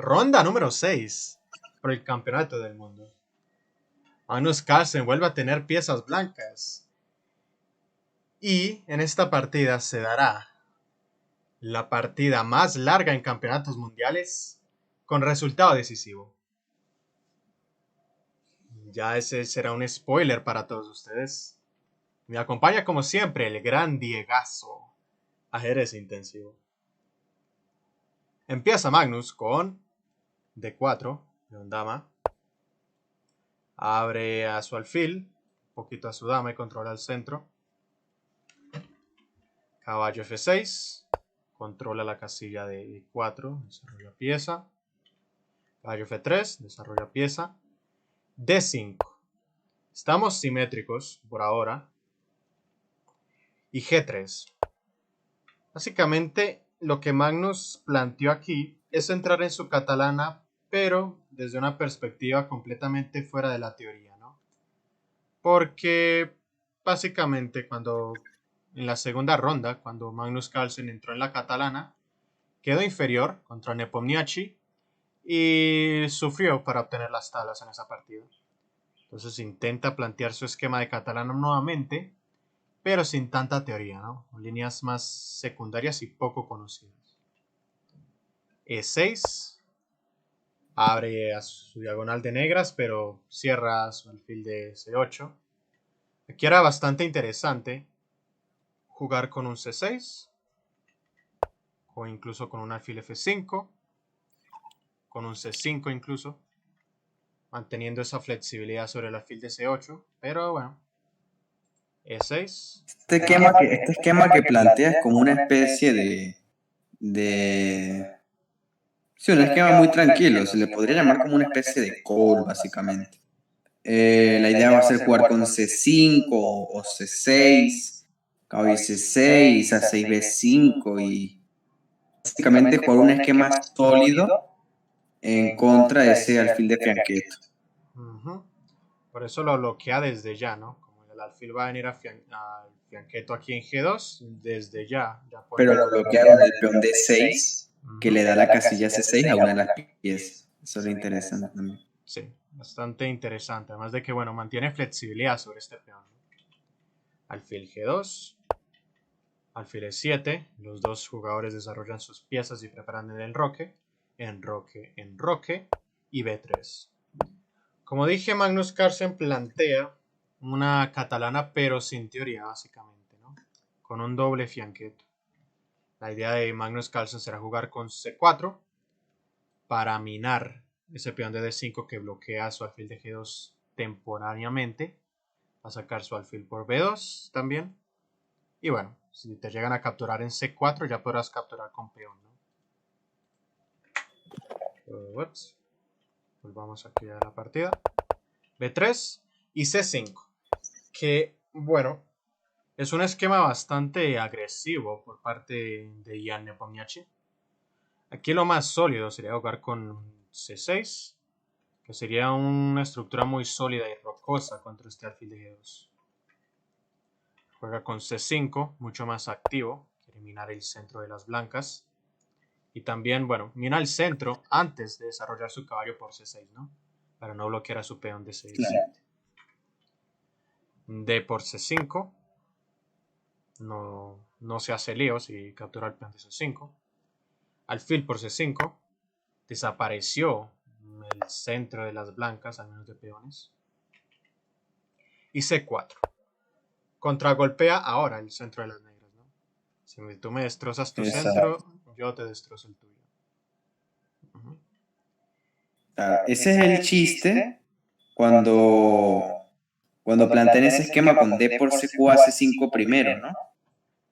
Ronda número 6 por el campeonato del mundo. Magnus Carlsen vuelve a tener piezas blancas. Y en esta partida se dará la partida más larga en campeonatos mundiales con resultado decisivo. Ya ese será un spoiler para todos ustedes. Me acompaña como siempre el gran Diegazo, ajedrez intensivo. Empieza Magnus con D4, león dama. Abre a su alfil, un poquito a su dama y controla el centro. Caballo F6, controla la casilla de E4, desarrolla pieza. Caballo F3, desarrolla pieza. D5. Estamos simétricos por ahora. Y G3. Básicamente lo que Magnus planteó aquí es entrar en su catalana, pero desde una perspectiva completamente fuera de la teoría, ¿no? Porque básicamente en la segunda ronda, cuando Magnus Carlsen entró en la catalana, quedó inferior contra Nepomniachtchi y sufrió para obtener las tablas en esa partida. Entonces intenta plantear su esquema de catalana nuevamente, pero sin tanta teoría, ¿no? Con líneas más secundarias y poco conocidas. E6, abre a su diagonal de negras, pero cierra su alfil de C8. Aquí era bastante interesante jugar con un C6, o incluso con un alfil F5, con un C5 incluso, manteniendo esa flexibilidad sobre el alfil de C8, pero bueno. E6. Este esquema que plantea es como una especie sí, un esquema muy tranquilo, se le podría llamar como una especie de call, básicamente. La idea va a ser jugar con C5 o C6, caballo C6, A6, B5 y básicamente jugar un esquema sólido en contra de ese alfil de Fianchetto. Por eso lo bloquea desde ya, ¿no? Como el alfil va a venir al Fianchetto aquí en G2, desde ya. Pero lo bloquea con el peón D6, que le da la casilla C6 a una de las piezas. Eso es lo interesante también. Sí, bastante interesante. Además de que, bueno, mantiene flexibilidad sobre este peón. Alfil G2, alfil E7. Los dos jugadores desarrollan sus piezas y preparan el enroque. Enroque, enroque. Y B3. Como dije, Magnus Carlsen plantea una catalana, pero sin teoría, básicamente, ¿no? Con un doble Fianchetto. La idea de Magnus Carlsen será jugar con C4 para minar ese peón de D5 que bloquea su alfil de G2 temporariamente. Va a sacar su alfil por B2 también. Y bueno, si te llegan a capturar en C4 ya podrás capturar con peón, ¿no? Volvamos aquí a la partida. B3 y C5. Que, bueno, es un esquema bastante agresivo por parte de Jan Nepomniachtchi. Aquí lo más sólido sería jugar con C6, que sería una estructura muy sólida y rocosa contra este alfil de G2. Juega con C5, mucho más activo, quiere minar el centro de las blancas. Y también, bueno, mina el centro antes de desarrollar su caballo por C6, ¿no? Para no bloquear a su peón de C7. Claro. D por C5. No se hace lío si captura el peón de C5. Alfil por C5. Desapareció el centro de las blancas, al menos de peones. Y C4. Contragolpea ahora el centro de las negras, ¿no? Si tú me destrozas tu centro, yo te destrozo el tuyo. Ese es el chiste cuando plantean ese esquema con D por C4 a C5 primero, ¿no?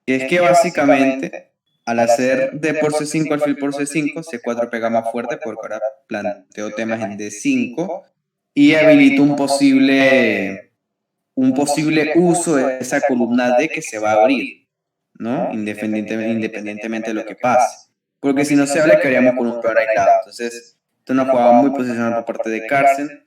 Que es que básicamente al hacer D por C5, alfil por C5, C4 pega más fuerte porque ahora planteo temas en D5 y habilita un posible uso de esa columna D que se va a abrir, ¿no? Independientemente de lo que pase. Porque si no se abre, quedaríamos con un peón aislado. Entonces, esto es una jugada muy posicionada por parte de Carlsen.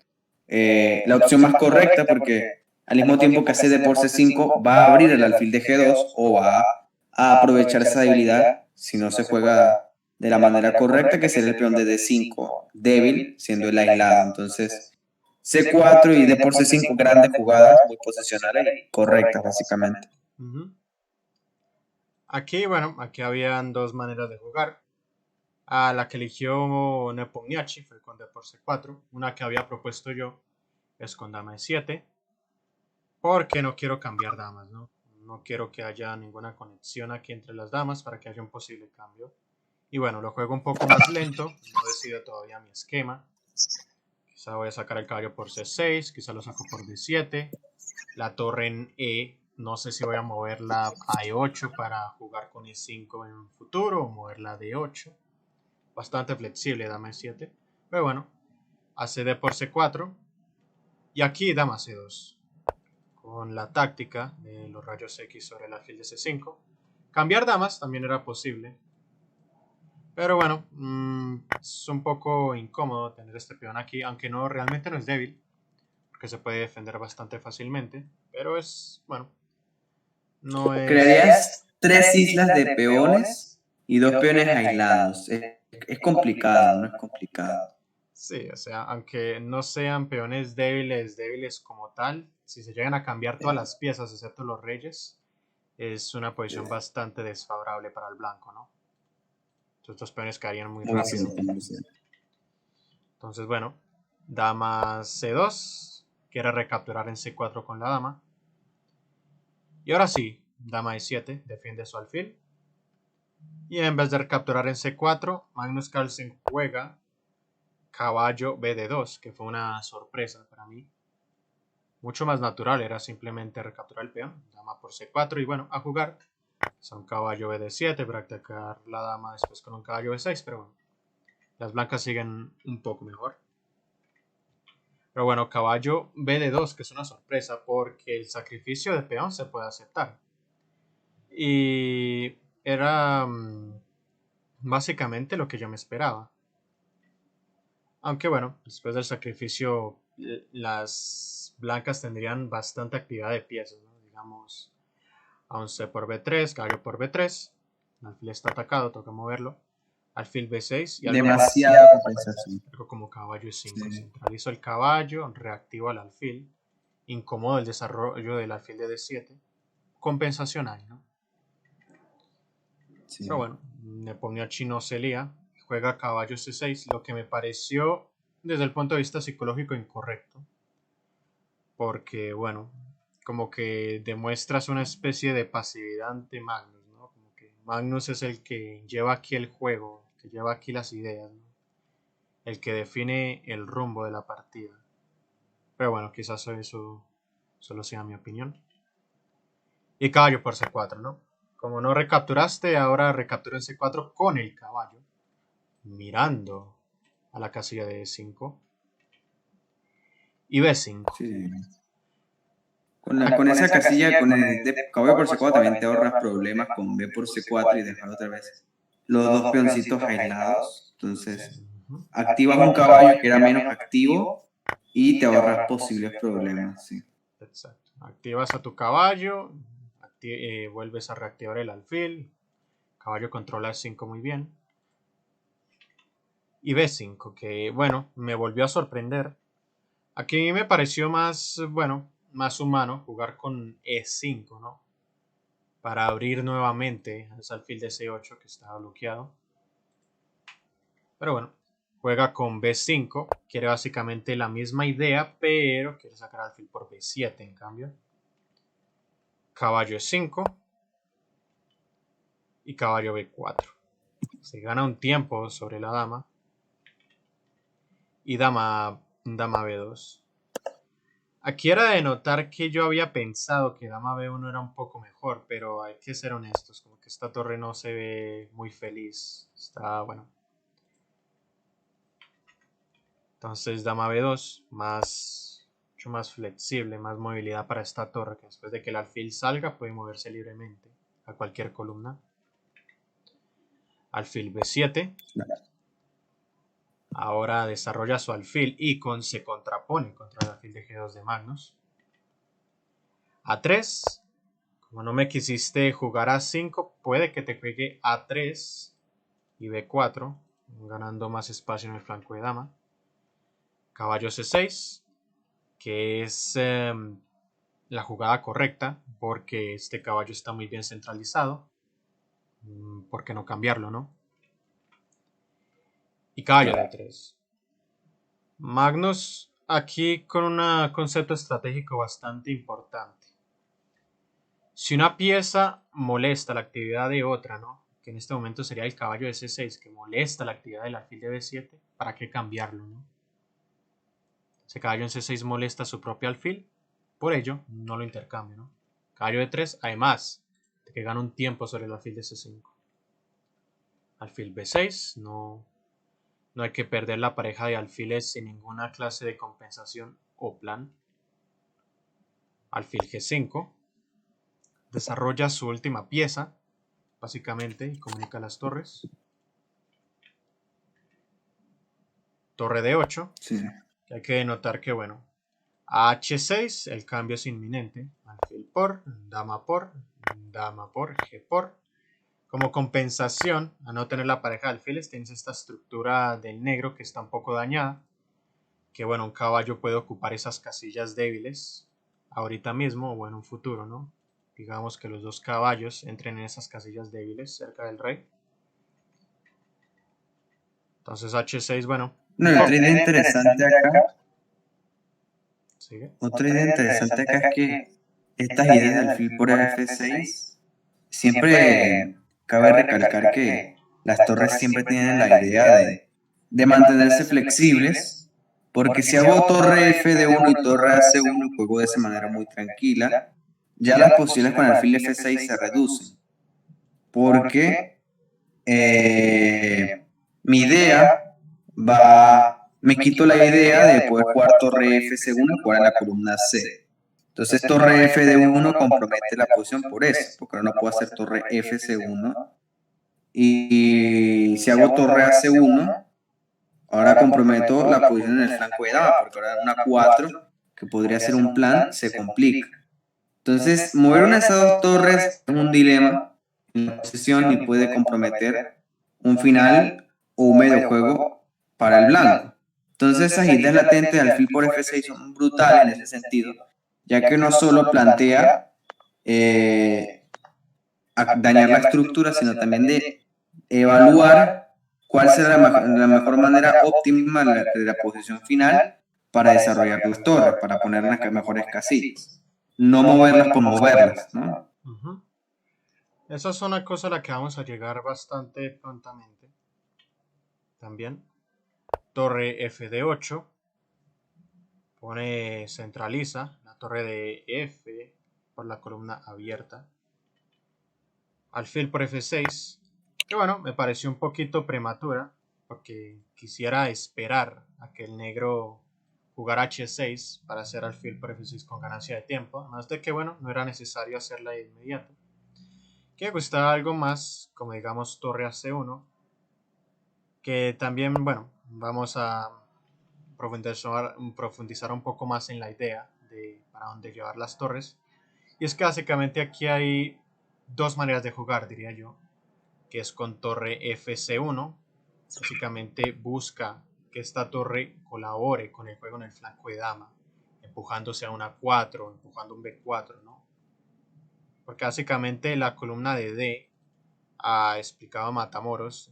La opción más correcta, porque al mismo tiempo que hace D por C5, va a abrir el alfil de G2 o va a aprovechar esa debilidad si no se juega de la manera correcta, que sería el peón de D5 débil, siendo el aislado. Entonces, C4 y D por C5, grandes jugadas, muy posicionales y correctas, básicamente. Aquí, bueno, aquí habían dos maneras de jugar. La que eligió Nepomniachtchi fue con D por C4. Una que había propuesto yo es con dama E7. Porque no quiero cambiar damas, ¿no? No quiero que haya ninguna conexión aquí entre las damas para que haya un posible cambio. Y bueno, lo juego un poco más lento. No decido todavía mi esquema. Quizá voy a sacar el caballo por C6. Quizá lo saco por D7. La torre en E. No sé si voy a moverla a E8 para jugar con E5 en futuro o moverla a D8. Bastante flexible, dama E7. Pero bueno, hace D por C4. Y aquí dama C2. Con la táctica de los rayos X sobre el alfil de C5. Cambiar damas también era posible. Pero bueno, es un poco incómodo tener este peón aquí, aunque no, realmente no es débil, porque se puede defender bastante fácilmente. Pero es, bueno, no es... Crearías 3 islas de peones y 2 peones aislados. Es complicado, no es complicado. Sí, o sea, aunque no sean peones débiles como tal, si se llegan a cambiar todas las piezas, excepto los reyes, es una posición bastante desfavorable para el blanco, ¿no? Estos peones caerían muy rápido. Entonces, bueno, dama C2. Quiere recapturar en C4 con la dama. Y ahora sí, dama E7. Defiende su alfil. Y en vez de recapturar en C4, Magnus Carlsen juega caballo BD2, que fue una sorpresa para mí. Mucho más natural, era simplemente recapturar el peón. Dama por C4 y bueno, a jugar. Son caballo BD7 para atacar la dama después con un caballo B6, pero bueno. Las blancas siguen un poco mejor. Pero bueno, caballo BD2, que es una sorpresa porque el sacrificio de peón se puede aceptar. Y era básicamente lo que yo me esperaba. Aunque bueno, después del sacrificio las blancas tendrían bastante actividad de piezas, ¿no? Digamos, a un C por B3, caballo por B3. El alfil está atacado, toca moverlo. Alfil B6 y algo demasiada compensación. Algo como caballo E5. Sí. Centralizo el caballo, reactivo al alfil. Incomodo el desarrollo del alfil de D7. Compensación hay, ¿no? Sí. Pero bueno, Nepomniachtchi no se lía. Juega caballo C6, lo que me pareció desde el punto de vista psicológico incorrecto. Porque, bueno, como que demuestras una especie de pasividad ante Magnus, ¿no? Como que Magnus es el que lleva aquí el juego, que lleva aquí las ideas, ¿no? El que define el rumbo de la partida. Pero bueno, quizás eso solo sea mi opinión. Y caballo por C4, ¿no? Como no recapturaste, ahora recaptura en C4 con el caballo. Mirando a la casilla de E5. Y B5. Sí. Con esa casilla, con el de caballo por C4 también te ahorras problemas con B por C4 y dejar otra vez los dos peoncitos aislados. Entonces, activas un caballo que era menos activo y te ahorras posibles problemas. Sí. Exacto. Activas a tu caballo, vuelves a reactivar el alfil. Caballo controla E5 muy bien. Y B5, que bueno, me volvió a sorprender. Aquí me pareció más, bueno, más humano jugar con E5, ¿no? Para abrir nuevamente ese alfil de C8 que estaba bloqueado. Pero bueno, juega con B5. Quiere básicamente la misma idea, pero quiere sacar alfil por B7 en cambio. Caballo E5. Y caballo B4. Se gana un tiempo sobre la dama. Y dama B2. Aquí era de notar que yo había pensado que dama B1 era un poco mejor, pero hay que ser honestos, como que esta torre no se ve muy feliz. Está, bueno. Entonces dama B2, mucho más flexible, más movilidad para esta torre, que después de que el alfil salga puede moverse libremente a cualquier columna. Alfil B7. Ahora desarrolla su alfil y se contrapone contra el alfil de G2 de Magnus. A3. Como no me quisiste jugar A5, puede que te juegue A3 y B4, ganando más espacio en el flanco de dama. Caballo C6, que es la jugada correcta, porque este caballo está muy bien centralizado. ¿Por qué no cambiarlo, no? Y caballo D3. Magnus aquí con un concepto estratégico bastante importante. Si una pieza molesta la actividad de otra, ¿no? Que en este momento sería el caballo de C6, que molesta la actividad del alfil de B7, ¿para qué cambiarlo, no? Ese caballo en C6 molesta a su propio alfil, por ello no lo intercambio, ¿no? Caballo de 3, además de que gana un tiempo sobre el alfil de C5. Alfil B6, no hay que perder la pareja de alfiles sin ninguna clase de compensación o plan. Alfil G5, desarrolla su última pieza, básicamente, y comunica las torres. Torre D8, Sí. que hay que notar que, bueno, a H6 el cambio es inminente. Alfil por, dama por, G por. Como compensación a no tener la pareja de alfiles, tienes esta estructura del negro que está un poco dañada. Que bueno, un caballo puede ocupar esas casillas débiles ahorita mismo o en un futuro, ¿no? Digamos que los dos caballos entren en esas casillas débiles cerca del rey. Entonces H6, bueno. No, otra idea interesante acá. ¿Sigue? Otra idea interesante acá es que estas ideas del alfil por F6 siempre cabe recalcar que las torres siempre tienen la idea de mantenerse flexibles, porque si hago torre F de 1 y torre AC1 y juego de esa manera muy tranquila, ya las posibilidades con alfil F6 se reducen, porque mi idea me quito la idea de poder jugar torre F segundo y jugar en la columna C. Entonces torre F de 1 compromete la posición por eso, porque ahora no puedo hacer torre F C1. Y si hago torre AC1, ahora comprometo la posición en el flanco de dama, porque ahora una 4, que podría ser un plan, se complica. Entonces, mover una de esas dos torres es un dilema en la posición y puede comprometer un final o un medio juego para el blanco. Entonces, esas ideas latentes del alfil por F6 son brutales en ese sentido, ya que no solo plantea dañar la estructura, sino también de evaluar cuál será la mejor manera óptima de la posición final para desarrollar las torres, para poner las mejores casillas. No moverlas por moverlas, ¿no? Esa es una cosa a la que vamos a llegar bastante prontamente. También. Torre F de 8. Centraliza la torre de F por la columna abierta. Alfil por F6. Que bueno, me pareció un poquito prematura. Porque quisiera esperar a que el negro jugara H6 para hacer alfil por F6 con ganancia de tiempo. Además de que bueno, no era necesario hacerla de inmediato. Que me gustaba algo más, como digamos torre AC1. Que también, bueno, vamos a profundizar un poco más en la idea de para dónde llevar las torres. Y es que básicamente aquí hay dos maneras de jugar, diría yo, que es con torre FC1. Básicamente busca que esta torre colabore con el juego en el flanco de dama, empujándose a una 4, empujando un B4, ¿no? Porque básicamente la columna de D ha explicado Matamoros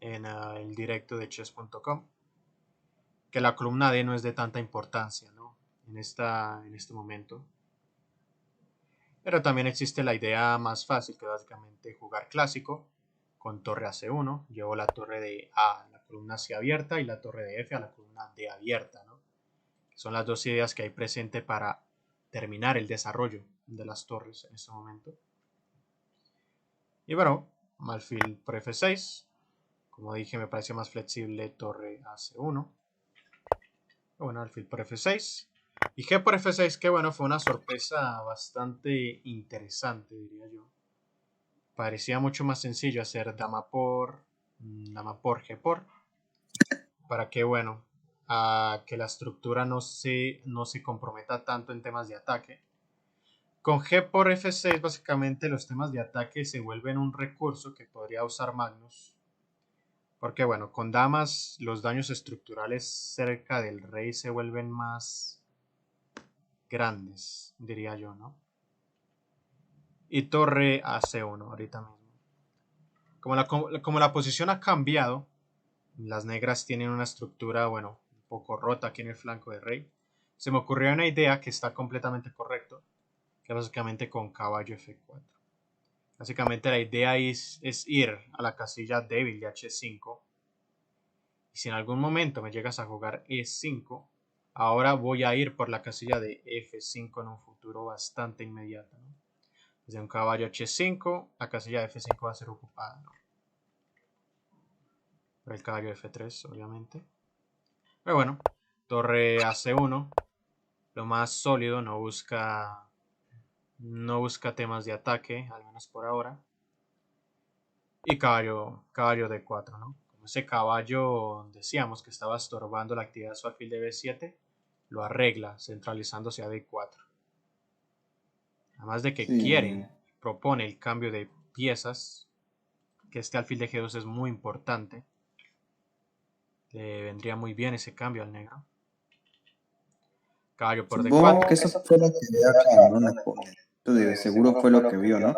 en el directo de chess.com que la columna D no es de tanta importancia, ¿no? En este momento. Pero también existe la idea más fácil, que es básicamente jugar clásico con torre a C1. Llevo la torre de A a la columna C abierta y la torre de F a la columna D abierta, ¿no? Son las dos ideas que hay presente para terminar el desarrollo de las torres en este momento. Y bueno, alfil por F6. Como dije, me pareció más flexible torre a C1. Bueno, alfil por F6. Y G por F6, que bueno, fue una sorpresa bastante interesante, diría yo. Parecía mucho más sencillo hacer dama por G por. Para que, bueno, que la estructura no se comprometa tanto en temas de ataque. Con G por F6 básicamente los temas de ataque se vuelven un recurso que podría usar Magnus. Porque bueno, con damas los daños estructurales cerca del rey se vuelven más grandes, diría yo, ¿no? Y torre a C1 ahorita mismo. Como la posición ha cambiado, las negras tienen una estructura, bueno, un poco rota aquí en el flanco de rey. Se me ocurrió una idea que está completamente correcto, que es básicamente con caballo F4. Básicamente la idea es ir a la casilla débil de H5. Y si en algún momento me llegas a jugar E5, ahora voy a ir por la casilla de F5 en un futuro bastante inmediato, ¿no? Desde un caballo H5, la casilla de F5 va a ser ocupada, ¿no? Por el caballo F3, obviamente. Pero bueno, torre a C1, lo más sólido, no busca temas de ataque, al menos por ahora. Y caballo D4, ¿no? Como ese caballo decíamos que estaba estorbando la actividad de su alfil de B7, lo arregla centralizándose a D4. Además de que Sí. propone el cambio de piezas, que este alfil de G2 es muy importante. Le vendría muy bien ese cambio al negro. Caballo por Supongo D4. que eso fue lo que vio acá, ¿no? Seguro fue lo que vio, ¿no?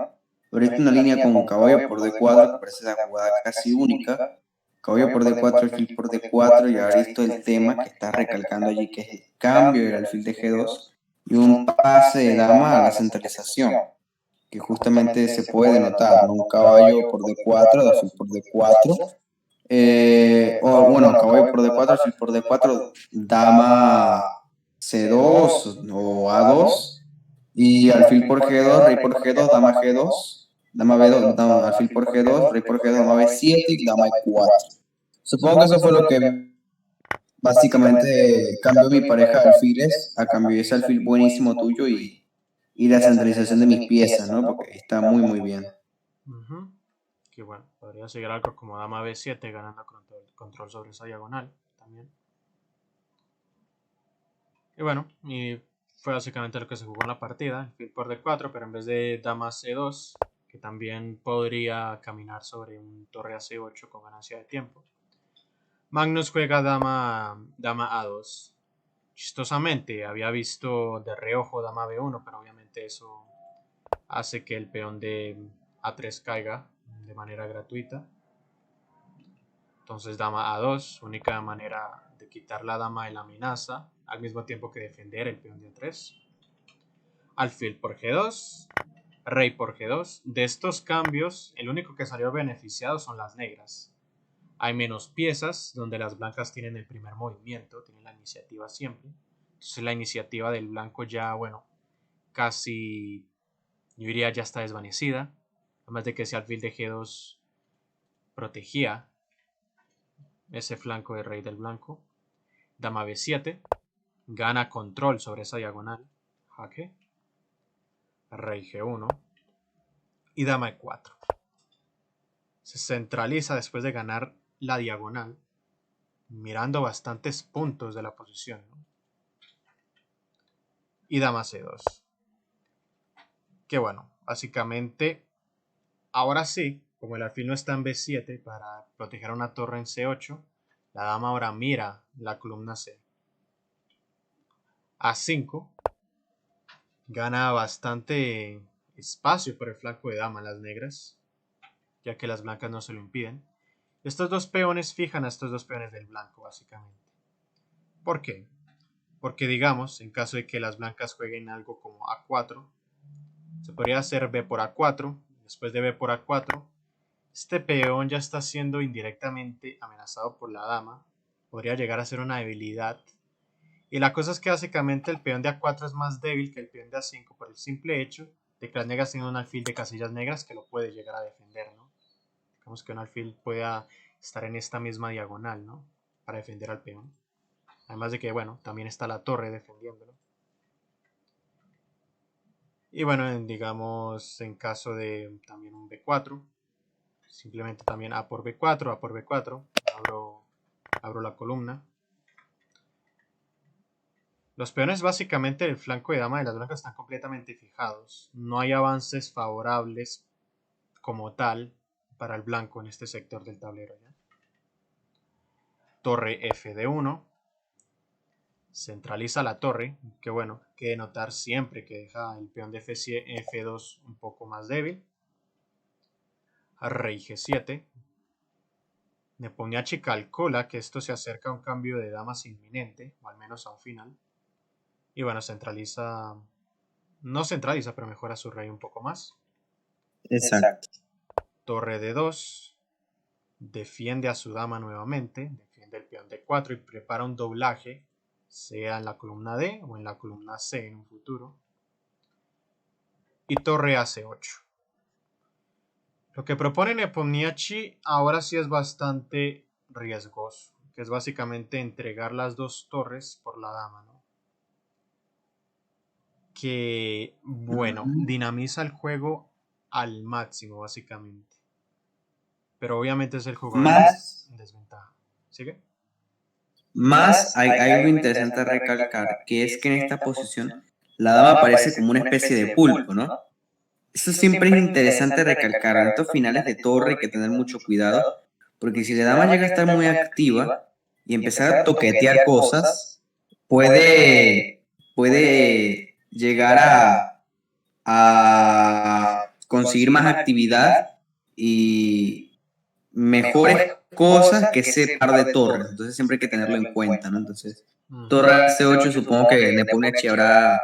Ahorita una línea con caballo por D4, que parece la jugada casi única. Caballo por D4, alfil por D4, y ahora visto el tema que está recalcando allí, que es el cambio del alfil de G2 y un pase de dama a la centralización, que justamente se puede notar, ¿no? Un caballo por D4, alfil por D4, o bueno, caballo por D4, alfil por D4, dama C2 o A2, y alfil por G2, rey por G2, dama G2, dama B2, alfil por G2, rey por G2, dama B7 y dama E4. Supongo que eso fue lo que básicamente cambió mi pareja de alfiles a cambio de ese alfil buenísimo tuyo y la centralización de mis piezas, ¿no? Porque está muy, muy bien. Que bueno, podría seguir algo como dama B7 ganando control sobre esa diagonal también. Y bueno, y fue básicamente lo que se jugó en la partida, alfil por D4, pero en vez de dama C2, que también podría caminar sobre un torre a C8 con ganancia de tiempo, Magnus juega dama A2. Chistosamente, había visto de reojo dama B1, pero obviamente eso hace que el peón de A3 caiga de manera gratuita. Entonces dama A2, única manera de quitar la dama de la amenaza, al mismo tiempo que defender el peón de A3. Alfil por G2, rey por G2. De estos cambios, el único que salió beneficiado son las negras. Hay menos piezas, donde las blancas tienen el primer movimiento, tienen la iniciativa siempre. Entonces la iniciativa del blanco ya, bueno, casi, yo diría, ya está desvanecida. Además de que ese alfil de G2 protegía ese flanco de rey del blanco. Dama B7, gana control sobre esa diagonal. Jaque. Rey G1 y dama E4. Se centraliza después de ganar la diagonal, mirando bastantes puntos de la posición, ¿no? Y dama C2. Que bueno, básicamente, ahora sí, como el alfil no está en B7 para proteger una torre en C8, la dama ahora mira la columna C. A5 gana bastante espacio por el flanco de dama las negras, ya que las blancas no se lo impiden. Estos dos peones fijan a estos dos peones del blanco, básicamente. ¿Por qué? Porque digamos, en caso de que las blancas jueguen algo como A4, se podría hacer B por A4, después de B por A4, este peón ya está siendo indirectamente amenazado por la dama, podría llegar a ser una debilidad. Y la cosa es que básicamente el peón de A4 es más débil que el peón de A5 por el simple hecho de que las negras tienen un alfil de casillas negras que lo puede llegar a defender, ¿no? Digamos que un alfil pueda estar en esta misma diagonal, ¿no? Para defender al peón. Además de que, bueno, también está la torre defendiéndolo. Y bueno, digamos, en caso de también un B4, simplemente también A por B4, A por B4, abro la columna. Los peones básicamente del flanco de dama de las blancas están completamente fijados. No hay avances favorables como tal para el blanco en este sector del tablero. ¿Ya? Torre F de 1. Centraliza la torre, que bueno, hay que notar siempre que deja el peón de F2 un poco más débil. Rey G7. Nepomniachtchi calcula que esto se acerca a un cambio de damas inminente, o al menos a un final. Y bueno, centraliza, no centraliza, pero mejora su rey un poco más. Exacto. Torre de 2. Defiende a su dama nuevamente, defiende el peón de 4 y prepara un doblaje, sea en la columna D o en la columna C en un futuro. Y torre a C8. Lo que propone Nepomniachtchi ahora sí es bastante riesgoso, que es básicamente entregar las dos torres por la dama, ¿no? Que, bueno, dinamiza el juego al máximo, básicamente. Pero obviamente es el jugador en desventaja. ¿Sigue? Más hay algo interesante a recalcar, que es que en esta posición la dama aparece como una especie de pulpo, ¿no? Eso siempre es interesante recalcar. En estos finales de torre hay que tener mucho cuidado, porque si la dama llega a estar muy activa y empezar a toquetear cosas, puede llegar a conseguir más actividad y mejores cosas que ese par de torres. Entonces siempre hay que tenerlo en cuenta, ¿no? Entonces, torre C8 supongo que Nepomniachtchi habrá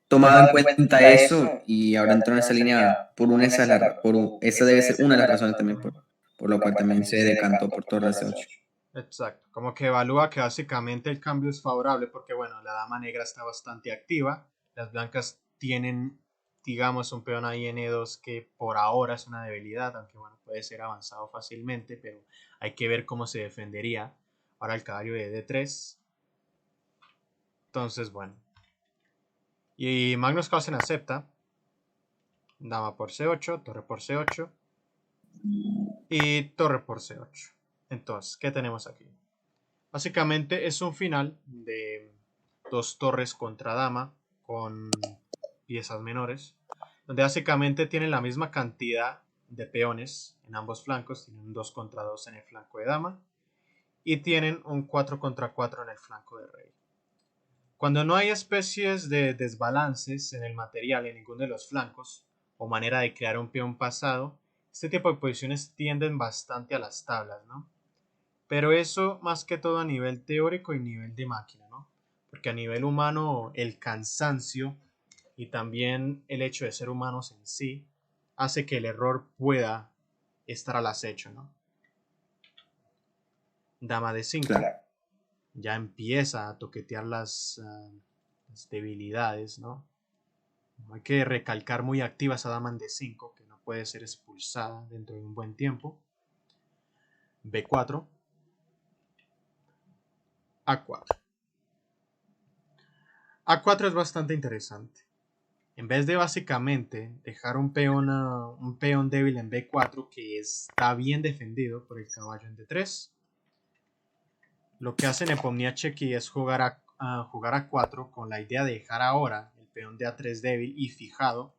tomado en cuenta eso y ahora entró en esa línea esa debe ser una de las razones también por lo cual también se decantó por torre C8. Exacto, como que evalúa que básicamente el cambio es favorable porque, bueno, la dama negra está bastante activa, las blancas tienen, digamos, un peón ahí en E2 que por ahora es una debilidad, aunque, bueno, puede ser avanzado fácilmente, pero hay que ver cómo se defendería. Ahora el caballo de D3. Entonces, bueno. Y Magnus Carlsen acepta. Dama por C8, torre por C8 y torre por C8. Entonces, ¿qué tenemos aquí? Básicamente es un final de dos torres contra dama con piezas menores, donde básicamente tienen la misma cantidad de peones en ambos flancos, tienen un 2 contra 2 en el flanco de dama y tienen un 4 contra 4 en el flanco de rey. Cuando no hay especies de desbalances en el material en ninguno de los flancos o manera de crear un peón pasado, este tipo de posiciones tienden bastante a las tablas, ¿no? Pero eso más que todo a nivel teórico y nivel de máquina, ¿no? Porque a nivel humano el cansancio y también el hecho de ser humanos en sí hace que el error pueda estar al acecho, ¿no? Dama de 5. Claro. Ya empieza a toquetear las debilidades, ¿no? Hay que recalcar muy activa esa dama en D5, que no puede ser expulsada dentro de un buen tiempo. B4. A4. A4 es bastante interesante. En vez de básicamente dejar un peón débil en B4 que está bien defendido por el caballo en D3, lo que hace Nepomniachtchi es jugar a 4 con la idea de dejar ahora el peón de A3 débil y fijado,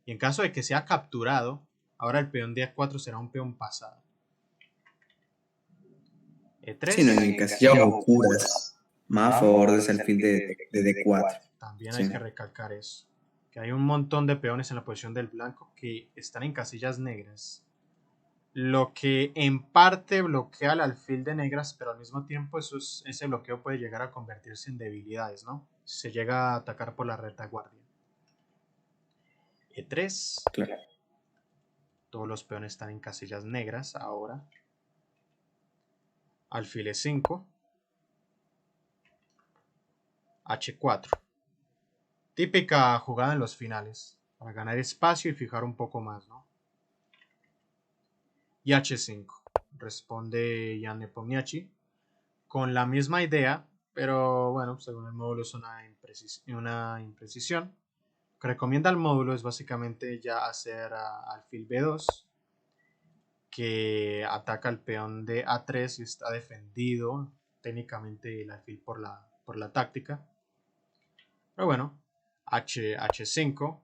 y en caso de que sea capturado, ahora el peón de A4 será un peón pasado. E3. Sí, no, en casillas oscuras, más a favor de ese alfil de D4. También hay que recalcar eso, que hay un montón de peones en la posición del blanco que están en casillas negras, lo que en parte bloquea al alfil de negras, pero al mismo tiempo ese bloqueo puede llegar a convertirse en debilidades, ¿no? Si se llega a atacar por la retaguardia. E3. Claro. Todos los peones están en casillas negras ahora. Alfil E5. H4. Típica jugada en los finales, para ganar espacio y fijar un poco más, ¿no? Y H5. Responde Jan Nepomniachtchi con la misma idea, pero bueno, según el módulo es una imprecisión. Lo que recomienda el módulo es básicamente ya hacer alfil B2, que ataca el peón de A3 y está defendido técnicamente el alfil por la táctica. Pero bueno, H5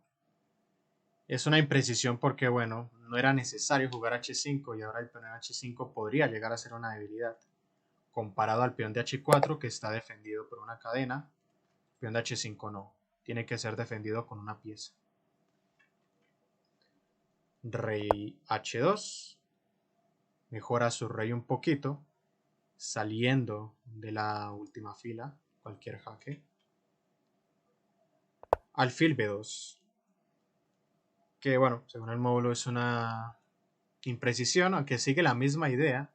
es una imprecisión porque, bueno, no era necesario jugar H5 y ahora el peón en H5 podría llegar a ser una debilidad. Comparado al peón de H4 que está defendido por una cadena, el peón de H5 no. Tiene que ser defendido con una pieza. Rey H2. Mejora su rey un poquito, saliendo de la última fila, cualquier jaque. Alfil B2. Que bueno, según el módulo es una imprecisión, aunque sigue la misma idea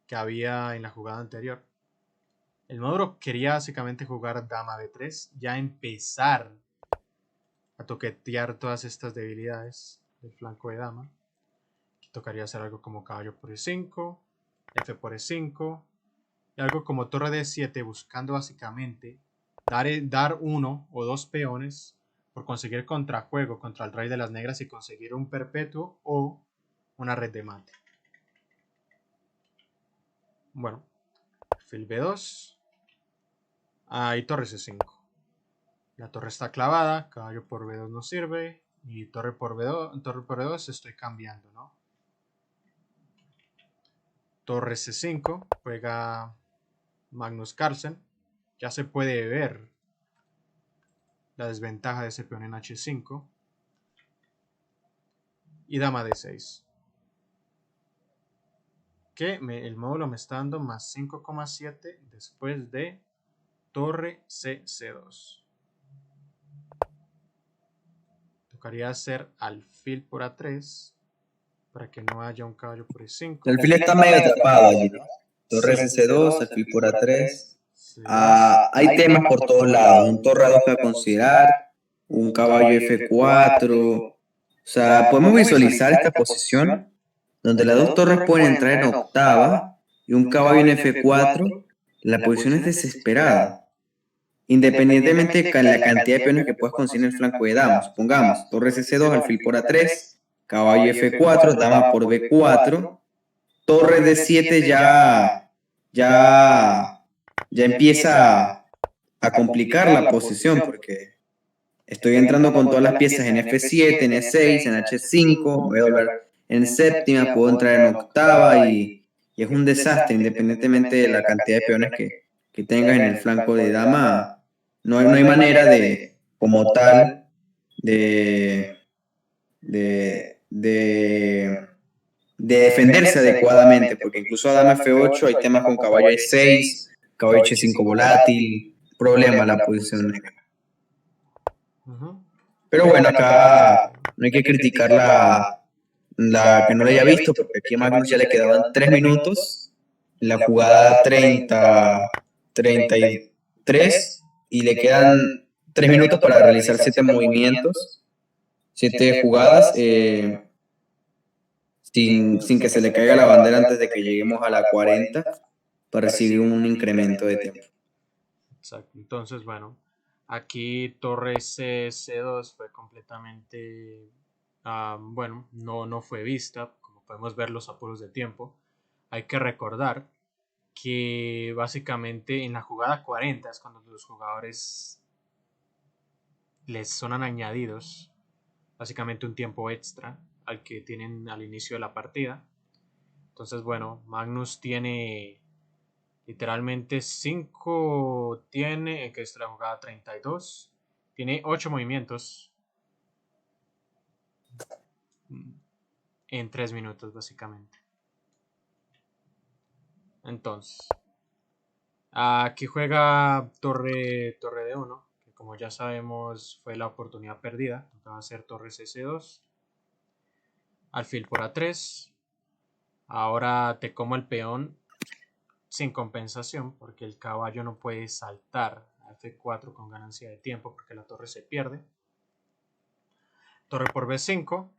que había en la jugada anterior. El módulo quería básicamente jugar dama B3, ya empezar a toquetear todas estas debilidades del flanco de dama. Aquí tocaría hacer algo como caballo por E5, F por E5, y algo como torre D7, buscando básicamente dar uno o dos peones por conseguir contrajuego contra el rey de las negras y conseguir un perpetuo o una red de mate. Bueno, alfil B2. Ahí torre C5. La torre está clavada, caballo por B2 no sirve. Y torre por B2 estoy cambiando, ¿no? Torre C5, juega Magnus Carlsen. Ya se puede ver la desventaja de ese peón en H5. Y dama D6. Que el módulo me está dando más 5,7 después de torre C2. Tocaría hacer alfil por A3 para que no haya un caballo por E5. El alfil está medio atrapado allí, ¿no? Torre C2, alfil por A3. Sí. Hay temas por todos lados. Un torre A2 a considerar, un caballo F4. O sea, podemos visualizar esta posición donde las dos torres pueden entrar en octava y un caballo en F4. La posición es desesperada. Independientemente de la cantidad de peones que puedas conseguir en el flanco de dama. Supongamos, torre C2, alfil por A3, caballo F4, dama por B4, torre D7 ya empieza a complicar la posición porque estoy entrando con todas las piezas en F7, en E6, en H5, voy a doblar en séptima, puedo entrar en octava y es un desastre independientemente de la cantidad de peones que tengas en el flanco de dama. No hay manera de, como tal, de defenderse adecuadamente, porque incluso a dama F8 hay temas con caballo E6, caballo H5 volátil, problema la posición negra. Pero bueno, acá no hay que criticar la que no lo haya visto, porque aquí a Magnus ya le quedaban 3 minutos, la jugada 33, y le quedan 3 minutos para realizar 7 movimientos, 7 jugadas, sin que se le caiga la bandera antes de que lleguemos a la 40 para recibir un incremento de tiempo. Exacto. Entonces, bueno, aquí torre C2 fue completamente, bueno, no fue vista, como podemos ver los apuros de tiempo. Hay que recordar que básicamente en la jugada 40 es cuando los jugadores les son añadidos básicamente un tiempo extra al que tienen al inicio de la partida. Entonces, bueno, Magnus tiene literalmente 5, tiene, que es la jugada 32, tiene 8 movimientos en 3 minutos básicamente. Entonces, aquí juega torre D1, que como ya sabemos fue la oportunidad perdida. Va a ser torre C2, alfil por A3. Ahora te como el peón sin compensación, porque el caballo no puede saltar a F4 con ganancia de tiempo, porque la torre se pierde. Torre por B5,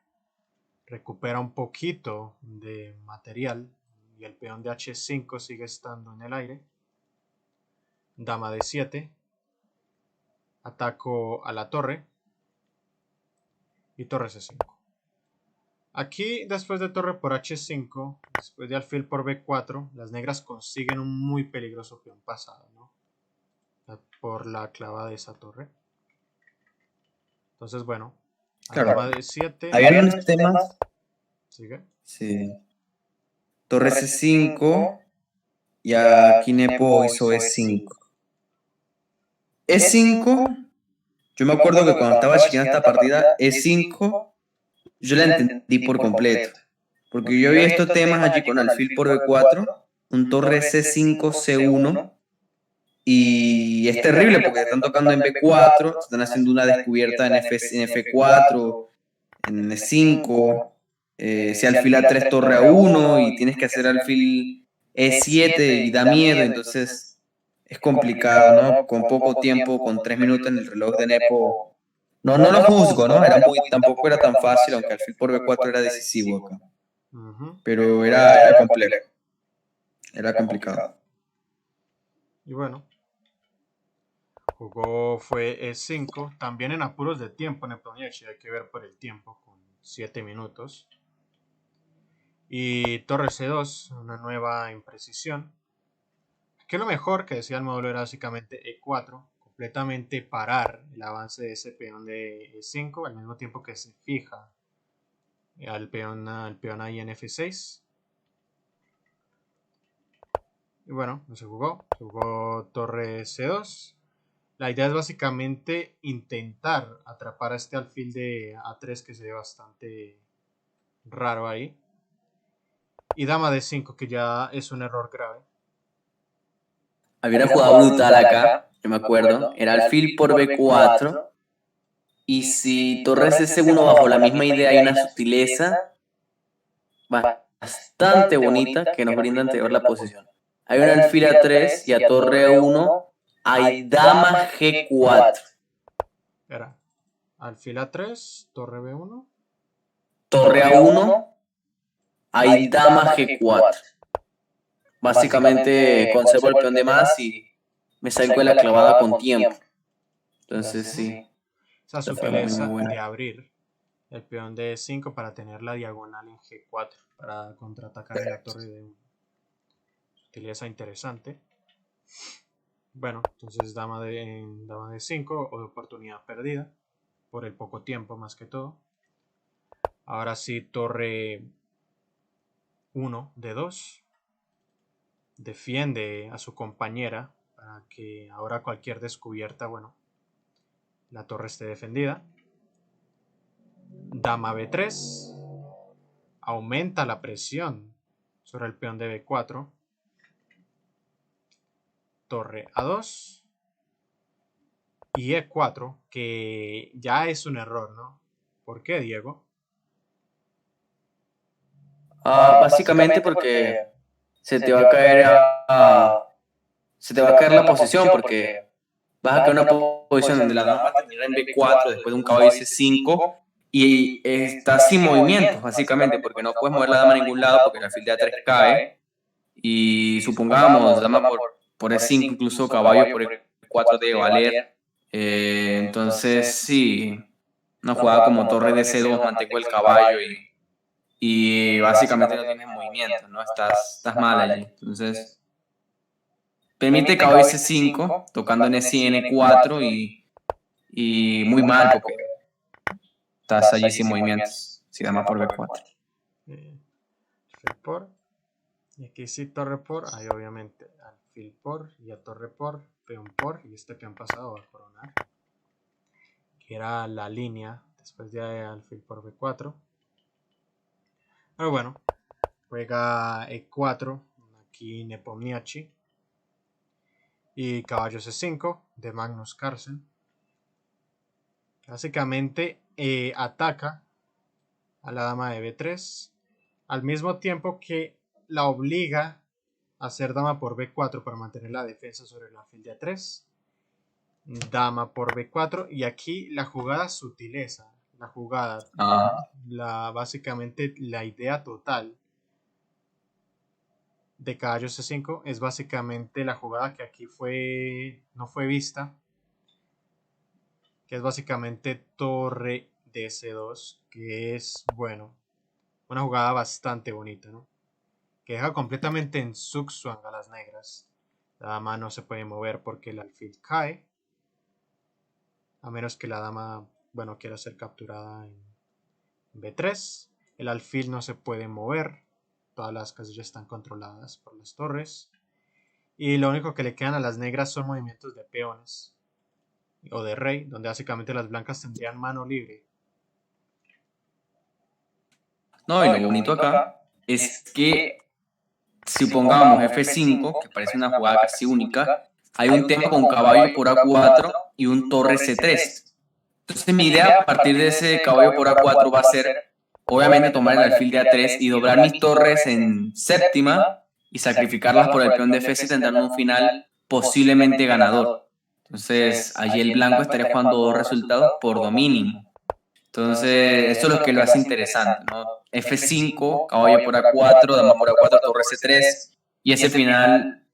recupera un poquito de material y el peón de H5 sigue estando en el aire. Dama D7, ataco a la torre y torre C5. Aquí, después de torre por H5, después de alfil por B4, las negras consiguen un muy peligroso peón pasado, ¿no? Por la clava de esa torre. Entonces, bueno, a Claro. dama de 7. Habían unos temas. Sigue. Sí. Torre C5 y aquí Nepo hizo E5. E5, yo me acuerdo que cuando estaba chequeando esta partida, E5, yo la entendí por completo. Porque yo había estos temas allí con alfil por B4, un torre C5, C1, y es terrible porque te están tocando en B4, te están haciendo una descubierta en F4, en E5, si alfil A3 torre A1 y tienes que hacer alfil E7 y da miedo, entonces es complicado, ¿no? Con poco tiempo, con 3 minutos en el reloj de Nepo, no lo juzgo, ¿no? Tampoco era tan fácil, aunque alfil por B4 era decisivo acá, pero era complejo, era complicado. Y bueno, fue E5, también en apuros de tiempo Nepomniachtchi, hay que ver por el tiempo, con 7 minutos. Y torre C2, una nueva imprecisión. Que lo mejor que decía el módulo era básicamente E4, completamente parar el avance de ese peón de E5, al mismo tiempo que se fija al peón ahí en F6. Y bueno, no se jugó torre C2. La idea es básicamente intentar atrapar a este alfil de A3 que se ve bastante raro ahí. Y dama de 5 que ya es un error grave. Había una jugada brutal acá, yo me acuerdo, era alfil por B4, y si torre C1 bajo la misma idea hay una sutileza bastante bonita que nos brinda anterior la posición. Hay un alfil A3 y a torre A1 hay dama G4. Era alfil A3, torre B1. Torre A1 hay dama G4. Básicamente conservo el peón de más y me salgo de la clavada con tiempo. Entonces sí. Esa sutileza de abrir el peón de E5 para tener la diagonal en G4 para contraatacar en la torre de 1. Sutileza interesante. Bueno, entonces dama de 5 o de oportunidad perdida por el poco tiempo más que todo. Ahora sí, torre 1 de 2. Defiende a su compañera para que ahora cualquier descubierta, bueno, la torre esté defendida. Dama B3. Aumenta la presión sobre el peón de B4. Torre A2. Y E4, que ya es un error, ¿no? ¿Por qué, Diego? Básicamente porque se te va a caer se te va a caer la posición porque vas a caer en una posición donde la dama va a terminar en B4 después de un caballo C5 y estás sin movimientos básicamente porque no puedes mover la dama a ningún lado porque el alfil de A3 cae y supongamos dama por E5 incluso caballo por E4 de valer, entonces sí, una jugada como torre de C2 mantengo el caballo y básicamente no tienes movimiento, ¿no? Estás mal allí. Entonces, permite caballo C5, tocando en N4 y muy mal porque estás allí sin movimientos. Si dama por B4. Alfil por. Y aquí sí torre por. Ahí obviamente alfil por y a torre por, peón por. Y este peón pasado va a coronar. Que era la línea después de alfil por B4. Pero bueno, juega E4, aquí Nepomniachtchi. Y caballo C5 de Magnus Carlsen. Básicamente ataca a la dama de B3 al mismo tiempo que la obliga a hacer dama por B4 para mantener la defensa sobre el alfil de A3. Dama por B4 y aquí la jugada sutileza, la jugada, básicamente la idea total de caballo C5 es básicamente la jugada que aquí no fue vista, que es básicamente torre de C2, que es, bueno, una jugada bastante bonita, ¿no? Que deja completamente en zugzwang a las negras. La dama no se puede mover porque el alfil cae, a menos que la dama bueno, quiere ser capturada en B3. El alfil no se puede mover. Todas las casillas están controladas por las torres. Y lo único que le quedan a las negras son movimientos de peones o de rey, donde básicamente las blancas tendrían mano libre. No, y lo bonito acá es que, supongamos F5, que parece una jugada casi única, hay un tema con caballo por A4 y un torre C3. Entonces mi idea a partir de ese caballo por A4 va a ser, obviamente, tomar el alfil de A3 y doblar mis torres en séptima y sacrificarlas por el peón de F7, entrando un final posiblemente ganador. Entonces allí el blanco estaría jugando dos resultados por dominio. Entonces, eso es lo que lo hace interesante, ¿no? F5, caballo por A4, dama por A4, torre C3, y ese final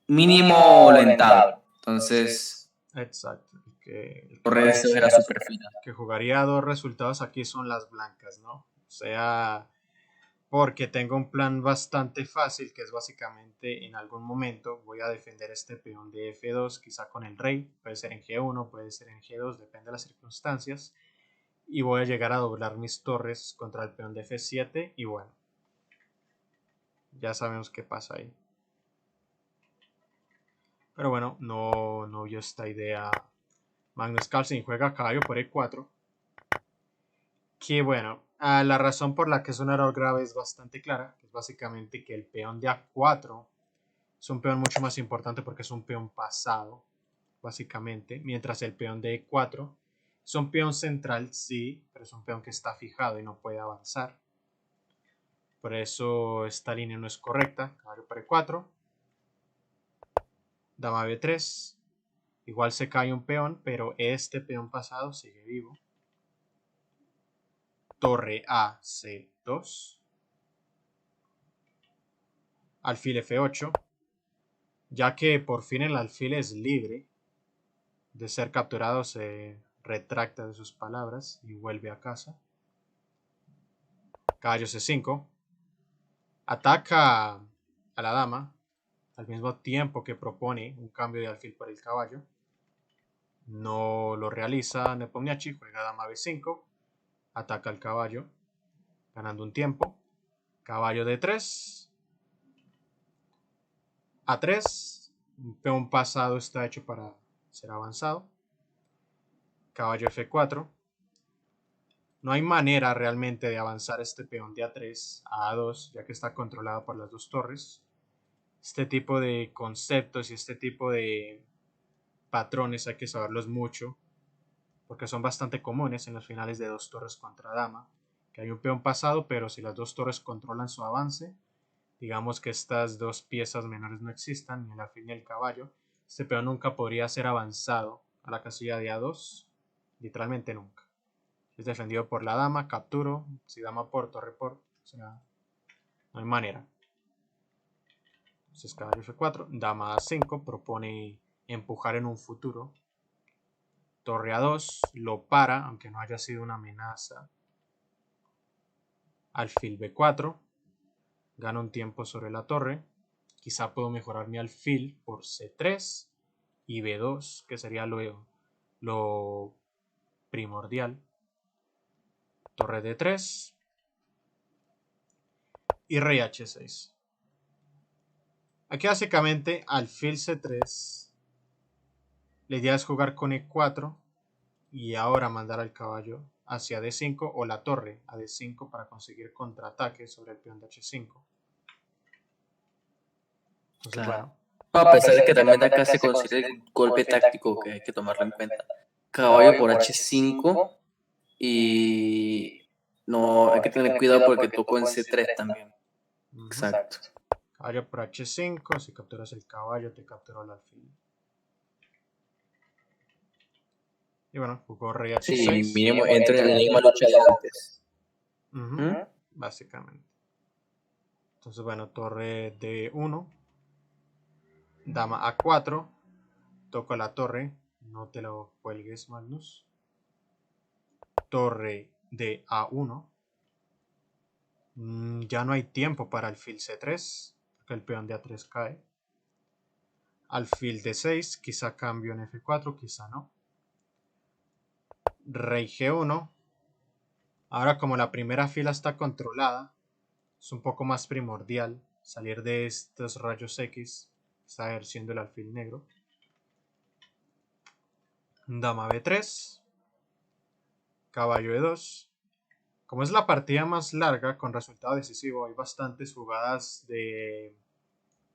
mínimo lentado. Entonces, Exacto. El torre de C era súper fina. que jugaría dos resultados aquí son las blancas, ¿no? O sea, porque tengo un plan bastante fácil, que es básicamente en algún momento voy a defender este peón de F2, quizá con el rey, puede ser en G1, puede ser en G2, depende de las circunstancias, y voy a llegar a doblar mis torres contra el peón de F7, y bueno, ya sabemos qué pasa ahí. Pero bueno, no vio esta idea Magnus Carlsen y juega caballo por E4. Que bueno, la razón por la que es un error grave es bastante clara, que es básicamente que el peón de A4 es un peón mucho más importante porque es un peón pasado, básicamente, mientras el peón de E4 es un peón central, sí, pero es un peón que está fijado y no puede avanzar. Por eso esta línea no es correcta. Caballo por E4, dama B3, igual se cae un peón, pero este peón pasado sigue vivo. Torre A, C2. Alfil F8. Ya que por fin el alfil es libre de ser capturado, se retracta de sus palabras y vuelve a casa. Caballo C5. Ataca a la dama al mismo tiempo que propone un cambio de alfil por el caballo. No lo realiza Nepomniachtchi, juega dama B5. Ataca al caballo, ganando un tiempo. Caballo D3. A3. Un peón pasado está hecho para ser avanzado. Caballo F4. No hay manera realmente de avanzar este peón de A3 a A2, ya que está controlado por las dos torres. Este tipo de conceptos y este tipo de patrones hay que saberlos mucho, porque son bastante comunes en los finales de dos torres contra dama, que hay un peón pasado, pero si las dos torres controlan su avance, digamos que estas dos piezas menores no existan, ni el alfil ni el caballo, este peón nunca podría ser avanzado a la casilla de A2, literalmente nunca. Es defendido por la dama, capturo, si dama por, torre por, o sea, no hay manera. Entonces caballo F4, dama A5, propone empujar en un futuro. Torre A2, lo para, aunque no haya sido una amenaza. Alfil B4, gano un tiempo sobre la torre. Quizá puedo mejorar mi alfil por C3 y B2, que sería lo primordial. Torre D3 y rey H6. Aquí básicamente alfil C3. La idea es jugar con E4 y ahora mandar al caballo hacia D5 o la torre a D5 para conseguir contraataque sobre el peón de H5. Entonces, Claro. bueno. A pesar de que también acá se considera el golpe táctico que hay que tomarlo en cuenta. Caballo por H5 y no, hay que tener cuidado porque tocó en C3 también. Exacto. Caballo por H5, si capturas el caballo te capturó el alfil. Y bueno, jugó rey H6. Sí, mínimo entra en la misma lucha de antes. Básicamente. Entonces, bueno, torre D1. Dama A4. Toco la torre. No te lo cuelgues, Magnus. Torre de A1. Ya no hay tiempo para alfil C3, porque el peón de A3 cae. Alfil D6, quizá cambio en F4, quizá no. Rey G1. Ahora, como la primera fila está controlada, es un poco más primordial salir de estos rayos X que está ejerciendo el alfil negro. Dama B3. Caballo E2. Como es la partida más larga con resultado decisivo, hay bastantes jugadas de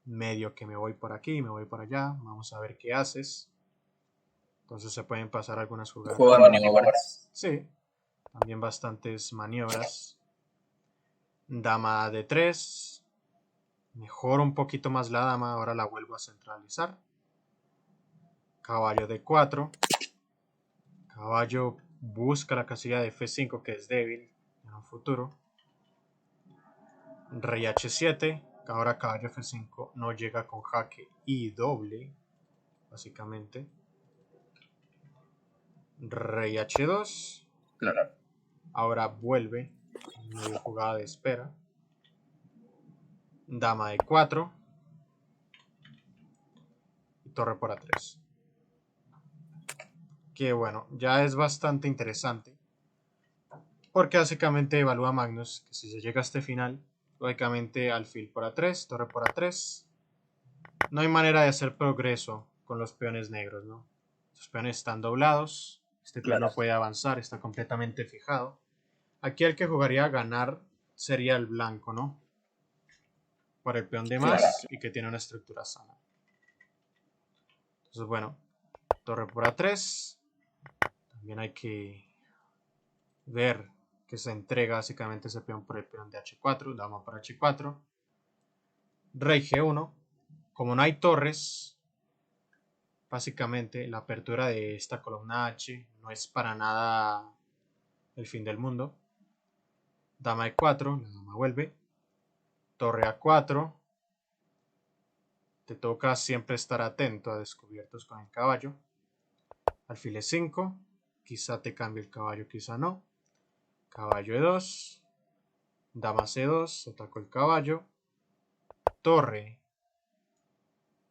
medio que me voy por aquí, me voy por allá. Vamos a ver qué haces. Entonces se pueden pasar algunas jugadas. Juego de maniobras. Sí, también bastantes maniobras. Dama D3. Mejoro un poquito más la dama, ahora la vuelvo a centralizar. Caballo D4. Caballo busca la casilla de F5 que es débil en un futuro. Rey H7. Ahora caballo F5 no llega con jaque y doble, básicamente. Rey H2. Claro. Ahora vuelve. Medio jugada de espera. Dama E4. Y torre por A3. Que bueno, ya es bastante interesante. Porque básicamente evalúa Magnus que si se llega a este final, lógicamente alfil por A3, torre por A3, no hay manera de hacer progreso con los peones negros, ¿no? Los peones están doblados, este peón no puede avanzar, está completamente fijado. Aquí el que jugaría a ganar sería el blanco, ¿no? Por el peón de más y que tiene una estructura sana. Entonces, bueno, torre por A3. También hay que ver que se entrega básicamente ese peón por el peón de H4, dama por H4. Rey G1. Como no hay torres, básicamente la apertura de esta columna H no es para nada el fin del mundo. Dama E4, la dama vuelve. Torre A4. Te toca siempre estar atento a descubiertos con el caballo. Alfil E5. Quizá te cambie el caballo, quizá no. Caballo E2. Dama C2. Ataco el caballo. Torre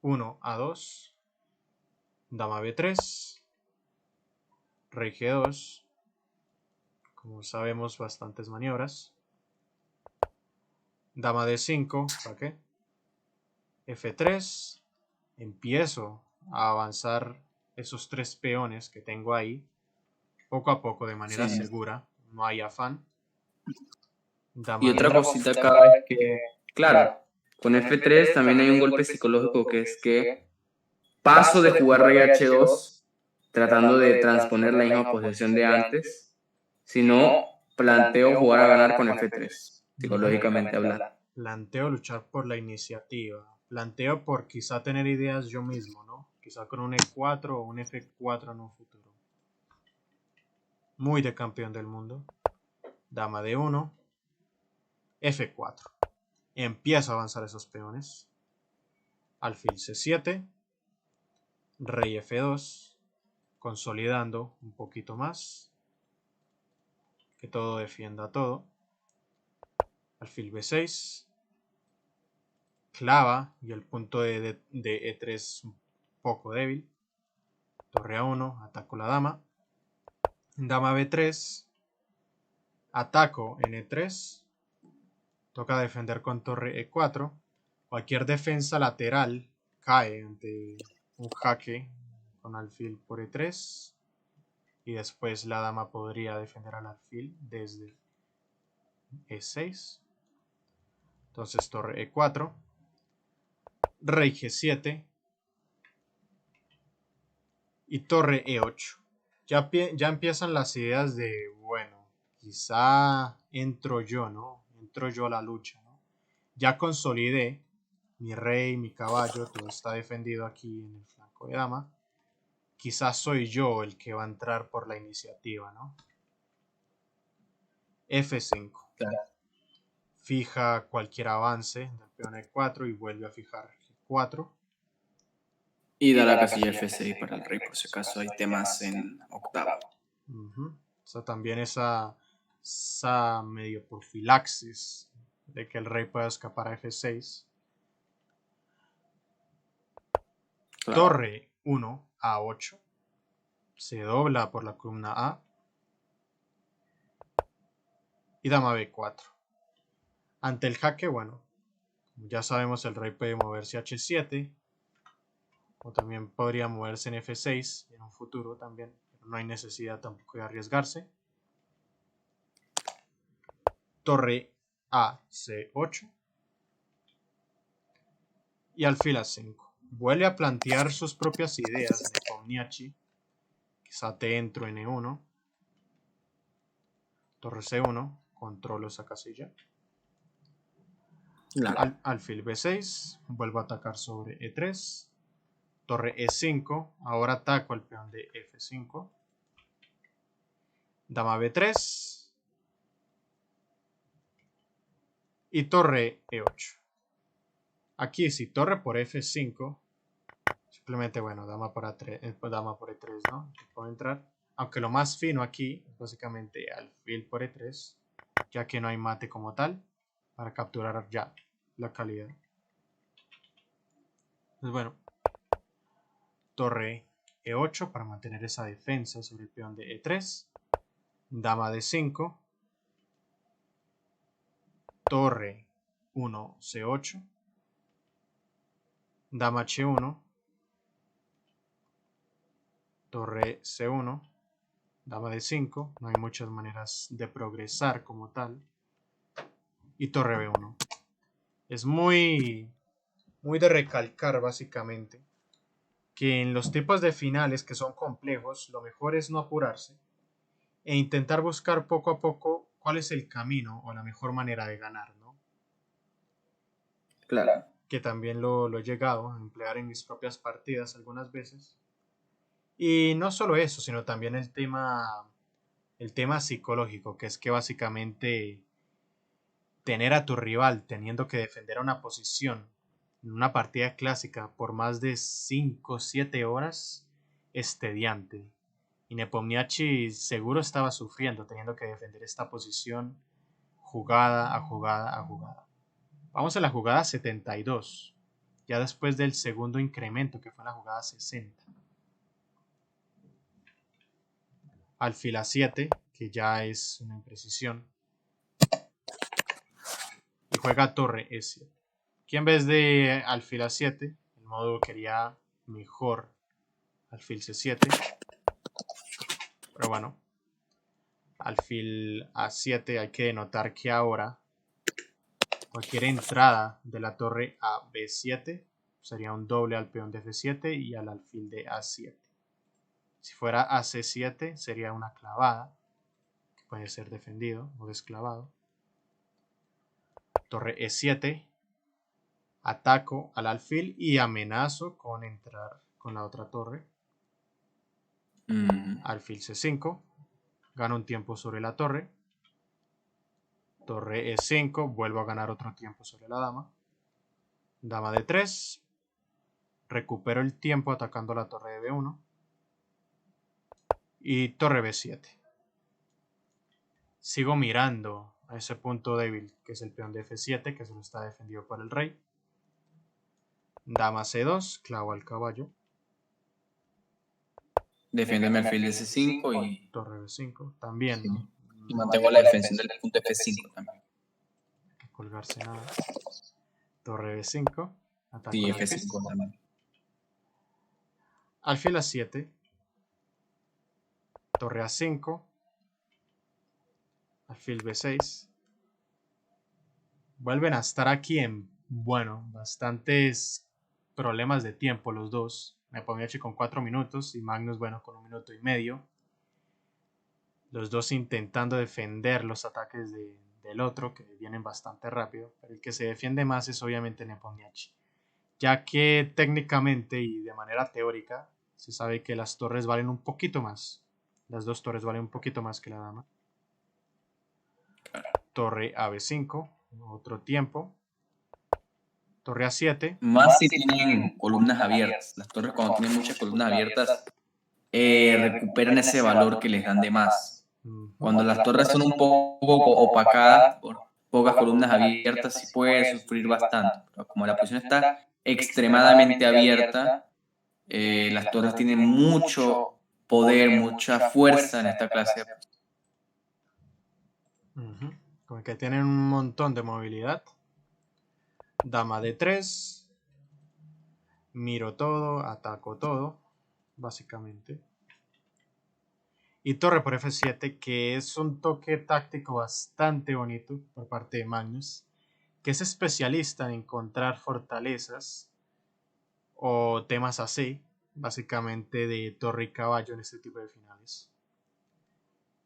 1 A2. Dama B3. Rey G2. Como sabemos, bastantes maniobras. Dama D5. ¿Para qué? F3. Empiezo a avanzar esos tres peones que tengo ahí. Poco a poco, de manera segura. No hay afán. Dama Y otra D3. cosita acá es que, claro, con F3 también hay un golpe psicológico que es que paso de jugar rey H2 tratando de transponer la misma posición de antes, sino planteo jugar a ganar con F3, psicológicamente hablando. Planteo luchar por la iniciativa. Planteo por quizá tener ideas yo mismo, ¿no? Quizá con un E4 o un F4 en un futuro. Muy de campeón del mundo. Dama D1. F4. Empiezo a avanzar esos peones. Alfil C7. Rey F2. Consolidando un poquito más. Que todo defienda todo. Alfil B6. Clava y el punto de E3 es un poco débil. Torre A1, ataco la dama. Dama B3. Ataco en E3. Toca defender con torre E4. Cualquier defensa lateral cae ante un jaque con alfil por E3. Y después la dama podría defender al alfil desde E6. Entonces torre E4. Rey G7. Y torre E8. Ya empiezan las ideas de, bueno, quizá entro yo, ¿no? Entro yo a la lucha, ¿no? Ya consolidé mi rey, mi caballo, todo está defendido aquí en el flanco de dama. Quizás soy yo el que va a entrar por la iniciativa, ¿no? F5. Claro. Fija cualquier avance del peón E4 y vuelve a fijar G4. Y da la casilla F6 para el rey, por si acaso hay temas en octavo. O sea, también esa medio profilaxis de que el rey pueda escapar a F6. Claro. Torre 1 A8. Se dobla por la columna A. y dama B4. Ante el jaque, bueno, ya sabemos el rey puede moverse a H7 o también podría moverse en F6 en un futuro también, pero no hay necesidad tampoco de arriesgarse. Torre a C8 y alfil A5. Vuelve a plantear sus propias ideas Nepomniachtchi. Quizá te entro en E1. Torre C1, controlo esa casilla. Claro. Alfil B6, vuelvo a atacar sobre E3. Torre E5, ahora ataco al peón de F5. Dama B3. Y torre E8. Aquí si torre por F5, simplemente, bueno, dama por E3, ¿no? Puedo entrar. Aunque lo más fino aquí es básicamente alfil por E3, ya que no hay mate como tal, para capturar ya la calidad. Pues bueno, torre E8 para mantener esa defensa sobre el peón de E3. Dama D5. Torre 1 C8. Dama H1. Torre C1. Dama D5. No hay muchas maneras de progresar como tal. Y torre B1. Es muy de recalcar básicamente que en los tipos de finales que son complejos, lo mejor es no apurarse e intentar buscar poco a poco cuál es el camino o la mejor manera de ganar, ¿no? Claro. Que también lo he llegado a emplear en mis propias partidas algunas veces. Y no solo eso, sino también el tema psicológico, que es que básicamente tener a tu rival teniendo que defender una posición en una partida clásica por más de 5 o 7 horas es tediante. Y Nepomniachtchi seguro estaba sufriendo teniendo que defender esta posición jugada a jugada a jugada. Vamos a la jugada 72, ya después del segundo incremento que fue en la jugada 60. Alfil A7, que ya es una imprecisión. Y juega torre E7. Aquí en vez de alfil A7, el modo quería mejor alfil C7. Pero bueno, alfil A7 hay que notar que ahora cualquier entrada de la torre a B7 sería un doble al peón de F7 y al alfil de A7. Si fuera a C7 sería una clavada, que puede ser defendido o desclavado. Torre E7, ataco al alfil y amenazo con entrar con la otra torre. Alfil C5, gano un tiempo sobre la torre. Torre E5, vuelvo a ganar otro tiempo sobre la dama. Dama D3, recupero el tiempo atacando la torre de B1. Y torre B7. Sigo mirando a ese punto débil, que es el peón de F7, que solo está defendido por el rey. Dama C2, clavo al caballo. Defiéndeme alfil de C5 y torre B5, también. Sí. ¿No? Y mantengo la defensión del punto F5 también. No hay que colgarse nada. Torre B5. Ataco Sí, al alfil. F5 también. Alfil A7. Torre A5. Alfil B6. Vuelven a estar aquí en, bueno, bastantes problemas de tiempo los dos. Nepomniachtchi con 4 minutos y Magnus, bueno, con 1 minuto y medio. Los dos intentando defender los ataques del otro, que vienen bastante rápido. Pero el que se defiende más es obviamente Nepomniachtchi, ya que técnicamente y de manera teórica se sabe que las torres valen un poquito más. Las dos torres valen un poquito más que la dama. Torre a B5, otro tiempo. Torre A7. Más si tienen columnas abiertas. Las torres cuando tienen muchas columnas abiertas recuperan ese valor que les dan de más. Cuando las torres son un poco opacadas por pocas columnas abiertas, sí puede sufrir bastante. Pero como la posición está extremadamente abierta, las torres tienen mucho poder, mucha fuerza en esta clase de posición. con el que tienen un montón de movilidad. Dama D3. Miro todo, ataco todo, básicamente. Y torre por F7, que es un toque táctico bastante bonito por parte de Magnus, que es especialista en encontrar fortalezas o temas así, básicamente de torre y caballo en este tipo de finales.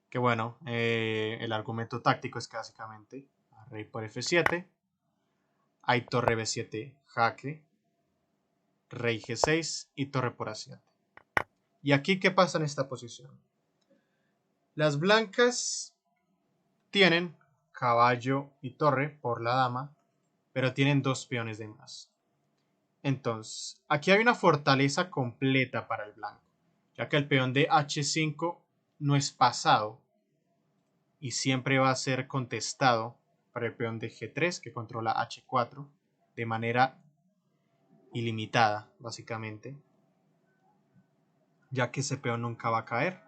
Que bueno, el argumento táctico es que básicamente rey por F7, hay torre B7 jaque, rey G6 y torre por A7. ¿Y aquí qué pasa en esta posición? Las blancas tienen caballo y torre por la dama, pero tienen 2 peones de más. Entonces, aquí hay una fortaleza completa para el blanco, ya que el peón de H5 no es pasado y siempre va a ser contestado para el peón de G3 que controla H4 de manera ilimitada, básicamente, ya que ese peón nunca va a caer.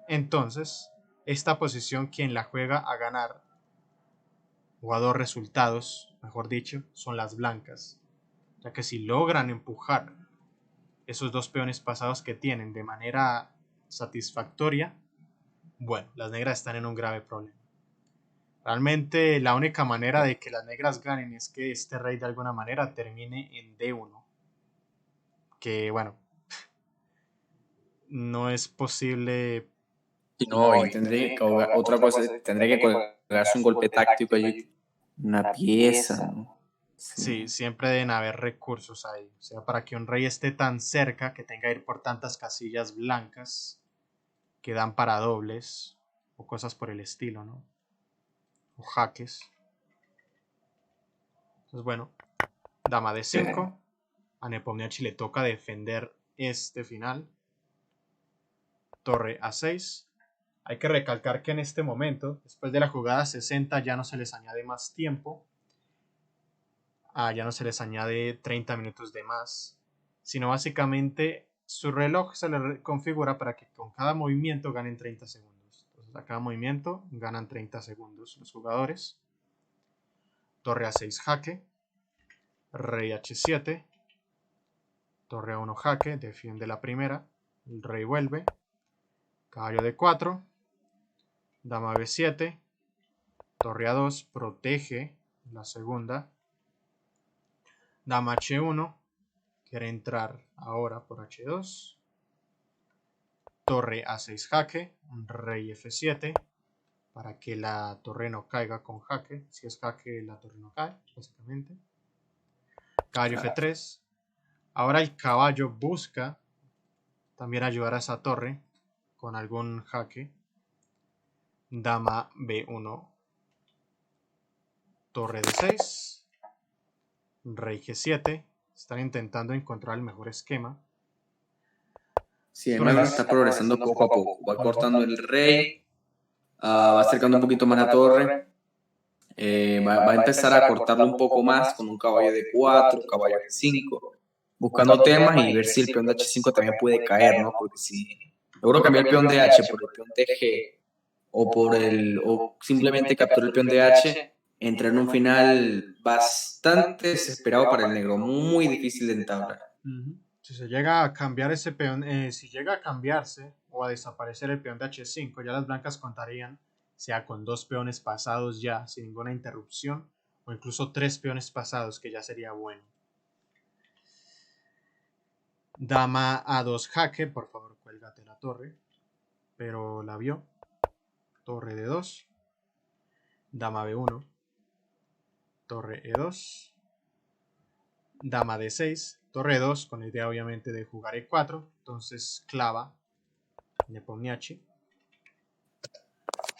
Entonces, esta posición quien la juega a ganar o a 2 resultados, mejor dicho, son las blancas, ya que si logran empujar esos 2 peones pasados que tienen de manera satisfactoria, bueno, las negras están en un grave problema. Realmente la única manera de que las negras ganen es que este rey de alguna manera termine en D1, que bueno, no es posible. Y no, y tendría que otra cosa, tendría que colgarse un golpe táctico allí, una pieza, ¿no? Sí, siempre deben haber recursos ahí. O sea, para que un rey esté tan cerca, que tenga que ir por tantas casillas blancas que dan para dobles o cosas por el estilo, ¿no? O jaques. Entonces, bueno, dama de 5. A Nepomniachtchi le toca defender este final. Torre A6. Hay que recalcar que en este momento, después de la jugada 60, ya no se les añade más tiempo. Ya no se les añade 30 minutos de más, sino básicamente su reloj se le configura para que con cada movimiento ganen 30 segundos. Entonces a cada movimiento ganan 30 segundos los jugadores. Torre A6 jaque, rey H7, torre A1 jaque, defiende la primera, el rey vuelve, caballo D4, dama B7, torre A2 protege la segunda, dama H1, quiere entrar ahora por H2, torre A6 jaque, rey F7, para que la torre no caiga con jaque. Si es jaque, la torre no cae, básicamente. Caballo F3. Ahora el caballo busca también ayudar a esa torre con algún jaque. Dama B1, torre D6, rey G7. Están intentando encontrar el mejor esquema. Sí, además está progresando poco a poco. Va cortando el rey, va acercando un poquito más la torre. Va a empezar a cortarlo un poco más con un caballo de 4, caballo de 5, buscando temas y ver si el peón de H5 también puede caer, ¿no? Porque si logro cambiar el peón de H por el peón de G o simplemente capturar el peón de H, entra en un final bastante desesperado para el negro, muy difícil de entablar. Si se llega a cambiar ese peón, si llega a cambiarse o a desaparecer el peón de H5, ya las blancas contarían sea con 2 peones pasados ya sin ninguna interrupción o incluso 3 peones pasados, que ya sería bueno. Dama A2 jaque, por favor cuélgate la torre, pero la vio. Torre D2, dama B1, torre E2, dama D6, torre E2 con la idea obviamente de jugar E4, entonces clava Nepomniachtchi.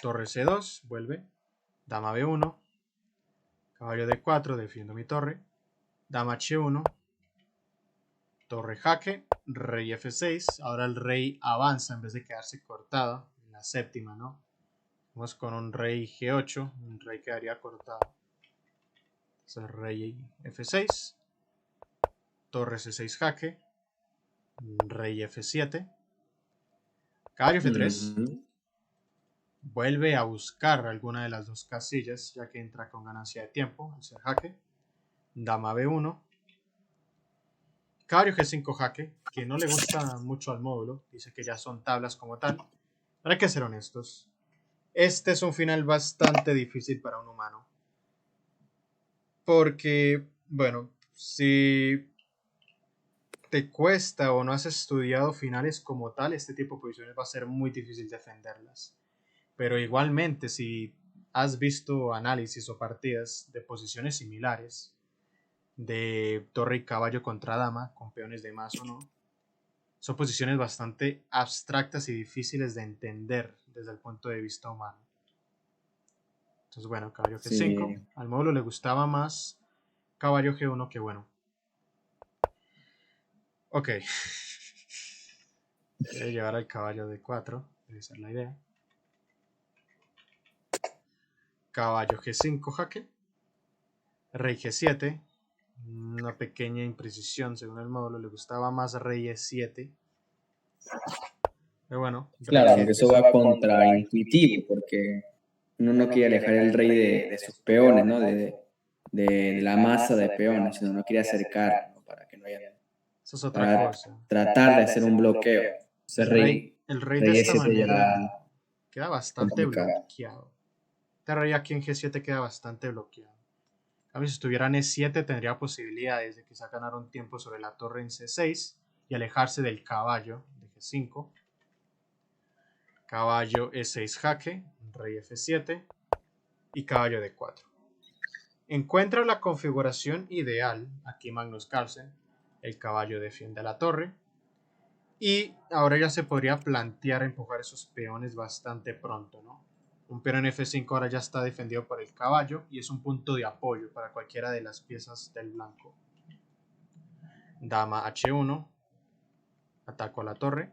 Torre C2, vuelve. Dama B1. Caballo D4, defiendo mi torre. Dama H1. Torre jaque. Rey F6. Ahora el rey avanza en vez de quedarse cortado en la séptima, ¿no? Vamos con un rey G8. Un rey quedaría cortado. Entonces rey F6. Torre C6 jaque. Rey F7. Caballo F3. vuelve a buscar alguna de las dos casillas, ya que entra con ganancia de tiempo, hacer jaque. Dama B1. Caballo G5 jaque, que no le gusta mucho al módulo, dice que ya son tablas como tal. Pero hay que ser honestos. Este es un final bastante difícil para un humano. Porque, bueno, si te cuesta o no has estudiado finales como tal, este tipo de posiciones va a ser muy difícil defenderlas. Pero igualmente, si has visto análisis o partidas de posiciones similares, de torre y caballo contra dama, con peones de más o no, son posiciones bastante abstractas y difíciles de entender desde el punto de vista humano. Entonces, bueno, caballo G5. Sí. Al módulo le gustaba más caballo G1 que bueno. Ok. Quiere llevar al caballo D4, debe ser la idea. Caballo G5 jaque. Rey G7. Una pequeña imprecisión según el módulo. Le gustaba más rey E7. Pero bueno, rey Claro, aunque G7. eso va contraintuitivo, porque uno no quiere alejar el rey de sus peones, ¿no? De la masa de peones, sino no quiere acercar, ¿no? Para que no haya, Eso es otra para cosa. tratar de hacer un bloqueo. Ese El rey de rey esta S7 manera ya queda bastante complicado. bloqueado. Este rey aquí en G7 queda bastante bloqueado. A ver, si estuviera en E7 tendría posibilidades de quizá ganar un tiempo sobre la torre en C6 y alejarse del caballo de G5. Caballo E6 jaque, rey F7 y caballo D4. Encuentra la configuración ideal aquí Magnus Carlsen. El caballo defiende a la torre. Y ahora ya se podría plantear empujar esos peones bastante pronto, ¿no? Un peón en F5 ahora ya está defendido por el caballo y es un punto de apoyo para cualquiera de las piezas del blanco. Dama H1. Ataco a la torre,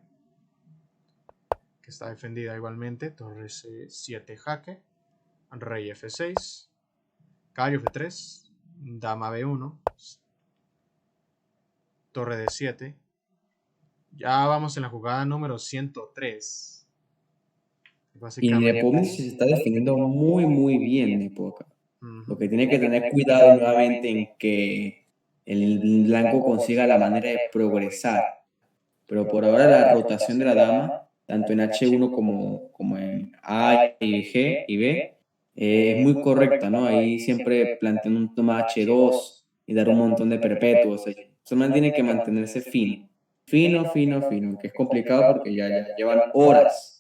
que está defendida igualmente. Torre C7 jaque. Rey F6. Caballo F3. Dama B1. Torre D7. Ya vamos en la jugada número 103. Y Básicamente. Nepomuceno se está defendiendo muy, muy bien, Nepoca. Lo Ujú. que tiene que tener cuidado nuevamente en que el blanco consiga la manera de progresar. Pero por ahora la rotación de la dama, tanto en H1 como en A y G y B, es muy correcta, ¿no? Ahí siempre plantean un toma H2 y dar un montón de perpetuos. Solamente tiene que mantenerse fino, fino, que es complicado porque ya llevan horas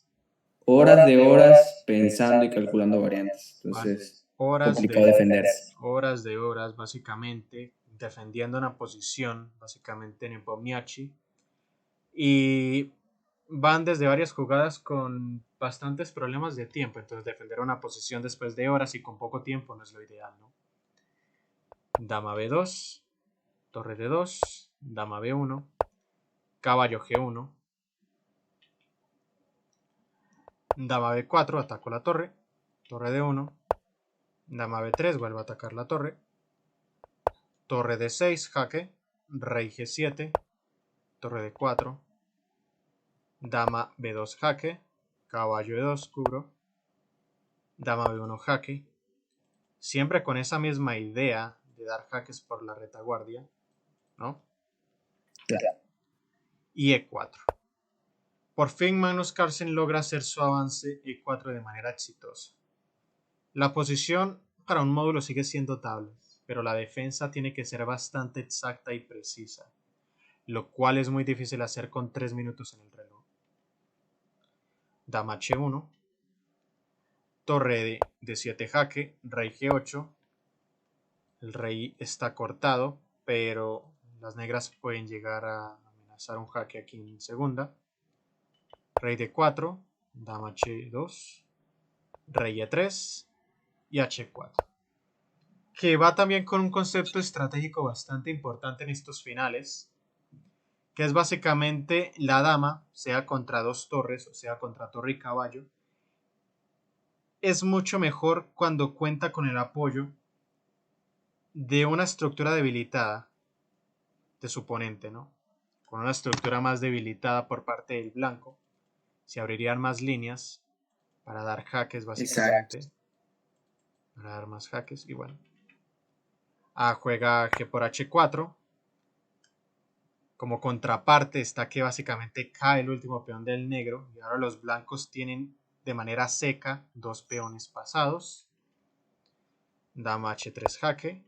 de horas pensando y calculando variantes. Entonces, complicado defenderse. Horas de horas, básicamente, defendiendo una posición, básicamente en Nepomniachtchi. Y van desde varias jugadas con bastantes problemas de tiempo. Entonces, defender una posición después de horas y con poco tiempo no es lo ideal, ¿no? Dama B2, torre D2, dama B1, caballo G1, dama B4, ataco la torre, torre D1, dama B3, vuelvo a atacar la torre, torre D6, jaque, rey G7, torre D4, dama B2 jaque, caballo E2 cubro, dama B1 jaque, siempre con esa misma idea de dar jaques por la retaguardia, ¿no? Claro. Y E4. Por fin Magnus Carlsen logra hacer su avance E4 de manera exitosa. La posición para un módulo sigue siendo tablas, pero la defensa tiene que ser bastante exacta y precisa, lo cual es muy difícil hacer con 3 minutos en el reloj. Dama H1, torre de 7 jaque, rey G8. El rey está cortado, pero las negras pueden llegar a amenazar un jaque aquí en segunda. Rey D4, dama H2, rey E3 y H4. Que va también con un concepto estratégico bastante importante en estos finales, que es básicamente la dama, sea contra dos torres o sea contra torre y caballo, es mucho mejor cuando cuenta con el apoyo de una estructura debilitada de su oponente, ¿no? Con una estructura más debilitada por parte del blanco, se abrirían más líneas para dar jaques Exacto. básicamente. Para dar más jaques y bueno. Juega G por H4. Como contraparte está que básicamente cae el último peón del negro y ahora los blancos tienen de manera seca 2 peones pasados. Dama H3 jaque.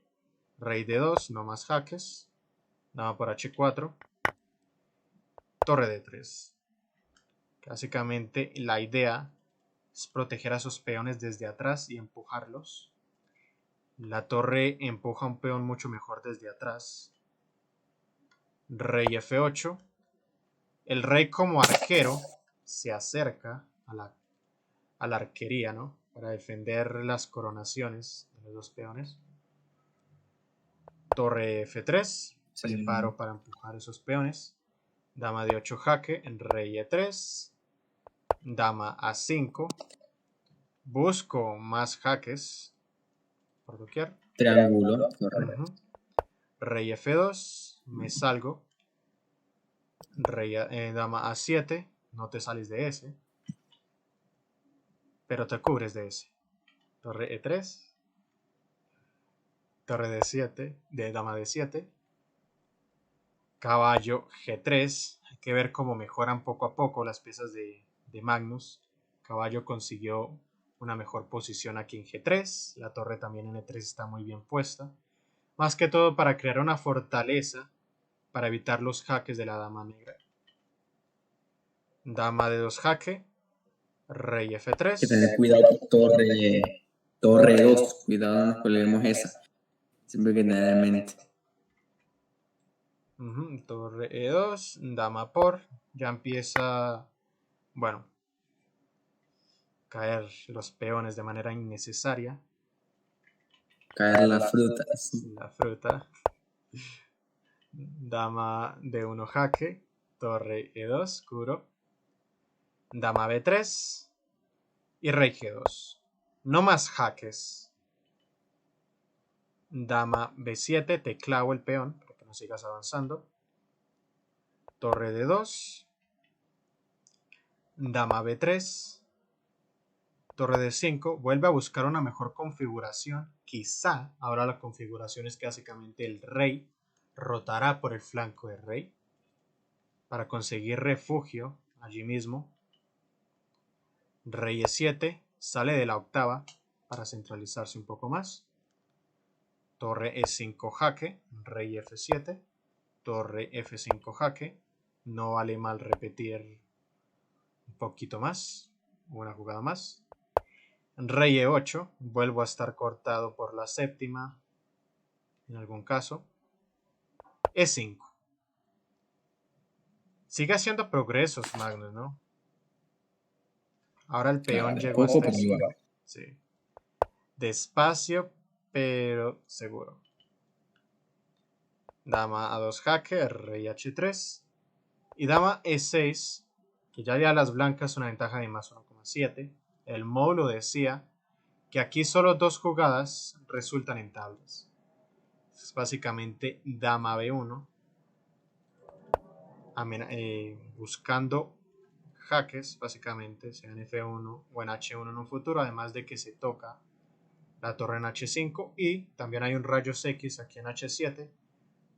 Rey D2, no más jaques. Dama por H4. Torre D3. Básicamente la idea es proteger a esos peones desde atrás y empujarlos. La torre empuja un peón mucho mejor desde atrás. Rey F8. El rey como arquero se acerca a la arquería, ¿no? Para defender las coronaciones de los dos peones. Torre F3. Preparo para empujar esos peones. Dama de 8 jaque. Rey E3. Dama A5. Busco más jaques por doquier. Triángulo, correcto. Rey F2. Me salgo. Dama A7. No te sales de ese. Pero te cubres de ese. Torre E3. Torre D7. Dama D7. Caballo G3. Hay que ver cómo mejoran poco a poco las piezas de Magnus. Caballo consiguió una mejor posición aquí en G3. La torre también en E3 está muy bien puesta. Más que todo para crear una fortaleza para evitar los jaques de la dama negra. Dama de 2 jaque. Rey F3. Hay que tener cuidado con torre 2. Cuidado, no nos colguemos esa. Siempre hay que tener en mente. Torre E2. Dama por. Ya empieza... Bueno. Caer los peones de manera innecesaria. Caer las frutas. La fruta. Dama de 1 jaque. Torre E2. Curo. Dama B3. Y rey G2. No más jaques. Dama B7. Te clavo el peón para que no sigas avanzando. Torre D2. Dama B3. Torre D5. Vuelve a buscar una mejor configuración. Quizá ahora la configuración es que básicamente el rey rotará por el flanco del rey para conseguir refugio allí mismo. Rey E7. Sale de la octava para centralizarse un poco más. Torre E5 jaque. Rey F7. Torre F5 jaque. No vale mal repetir un poquito más. Una jugada más. Rey E8. Vuelvo a estar cortado por la séptima. En algún caso. E5. Sigue haciendo progresos Magnus, ¿no? Ahora el peón llegó a este sitio. Sí. Despacio, pero seguro. Dama A2 jaque, rey H3. Y dama E6, que ya haría a las blancas una ventaja de más 1,7. El módulo decía que aquí solo 2 jugadas resultan en tablas. Es básicamente dama B1. Buscando jaques, básicamente, sea en F1 o en H1 en un futuro, además de que se toca la torre en H5 y también hay un rayos X aquí en H7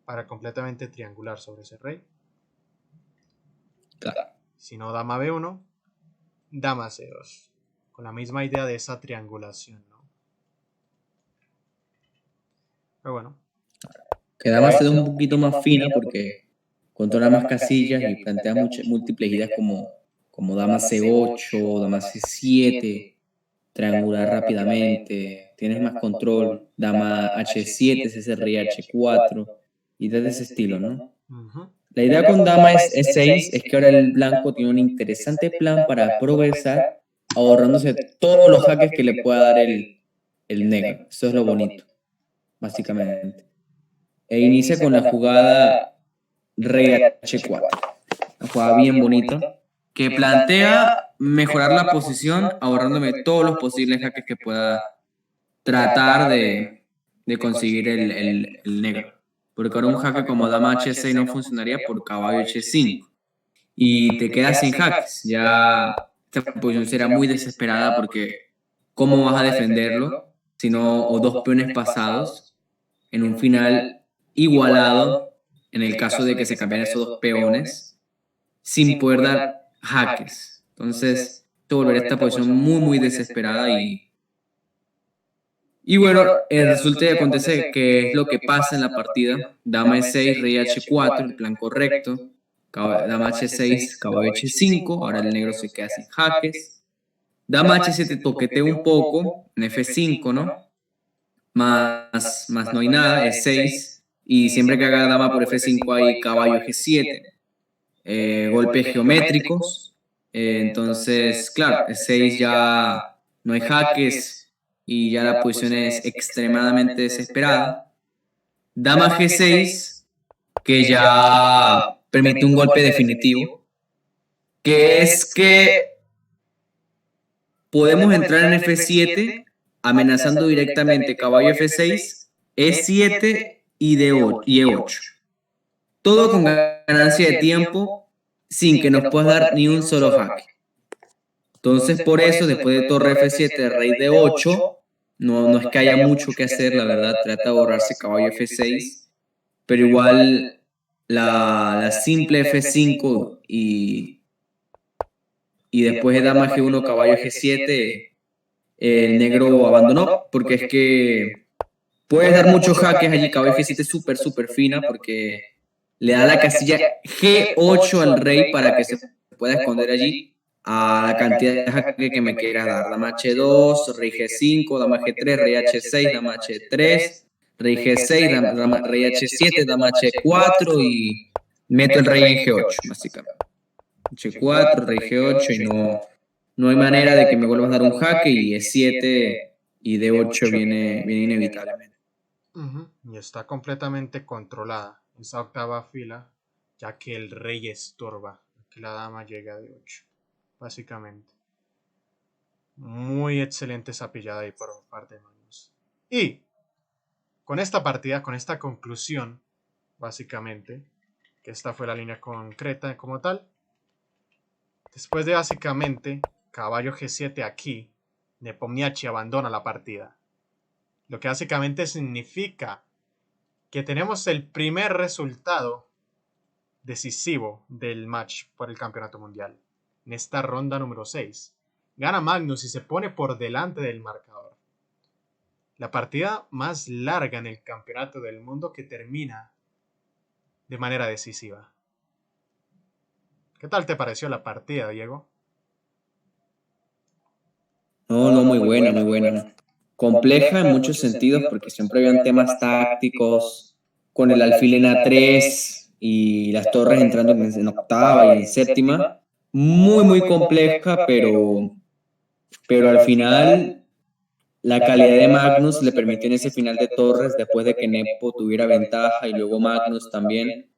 para completamente triangular sobre ese rey. Claro. Si no, dama B1, dama C2, con la misma idea de esa triangulación, ¿no? Pero bueno. Que dama C2 un poquito más fina porque controla más casillas y plantea múltiples ideas como dama C8, dama C7, triangular rápidamente, tienes más control, dama H7, ese rey H4, ideas de ese estilo, ¿no? La idea con dama E6 es que ahora el blanco tiene un interesante plan para progresar, ahorrándose todos los jaques que le pueda dar el negro. Eso es lo bonito, básicamente. E inicia con la jugada rey H4, una jugada bien bonita, que plantea mejorar la posición ahorrándome todos los posibles jaques que pueda tratar de conseguir el negro. Porque ahora un jaque como dama H6 no funcionaría por caballo H5. Y te quedas sin jaques. Ya esta posición será muy desesperada porque ¿cómo vas a defenderlo si no, o dos peones pasados en un final igualado, en el caso de que se cambiaran esos dos peones, sin poder dar jaques? Entonces, se volvería esta posición muy, muy desesperada y bueno, resulta y acontece que es lo que pasa en la partida. Dama E6, rey H4, el plan correcto. Dama H6, caballo H5, ahora el negro se queda sin jaques. Dama H7 toquetea un poco, en F5, ¿no? Más no hay nada, E6. Y siempre que haga dama por F5 hay caballo G7. Golpes geométricos. Entonces, claro, E6 ya no hay jaques y ya la posición es extremadamente desesperada. Dama G6, que ya permite un golpe definitivo, que es que podemos entrar en F7 amenazando directamente caballo F6, E7 y E8. Todo con ganancia de tiempo sin que nos pueda dar ni un solo jaque. Entonces por eso después de torre F7, rey D8, no es que haya mucho que hacer, la verdad, trata de borrarse caballo F6, pero igual la simple F5 y después de dama G1, caballo G7, el negro abandonó, porque es que puedes dar muchos jaques allí. Caballo G7 es súper fina porque le da la casilla G8 al rey para que se pueda esconder allí a la cantidad de jaques que me quieras dar. Dama H2, rey G5, dama G3, rey H6, dama H3, rey G6, rey H7, dama H4 y meto el rey en G8, básicamente. H4, rey G8 y no hay manera de que me vuelvas a dar un jaque y E7 y D8 viene inevitablemente. Y está completamente controlada esa octava fila, ya que el rey estorba que la dama llegue a D8, básicamente. Muy excelente esa pillada ahí por parte de Magnus. Y con esta partida, con esta conclusión, básicamente, que esta fue la línea concreta como tal, después de básicamente caballo G7 aquí, Nepomniachtchi abandona la partida. Lo que básicamente significa que tenemos el primer resultado decisivo del match por el campeonato mundial. En esta ronda número 6. Gana Magnus y se pone por delante del marcador. La partida más larga en el campeonato del mundo que termina de manera decisiva. ¿Qué tal te pareció la partida, Diego? No, muy buena, muy buena. Compleja en muchos sentidos porque siempre habían temas tácticos con el alfil en A3 y las torres entrando en octava y en séptima. Muy compleja, pero al final la calidad de Magnus le permitió en ese final de torres, después de que Nepo tuviera ventaja y luego Magnus también,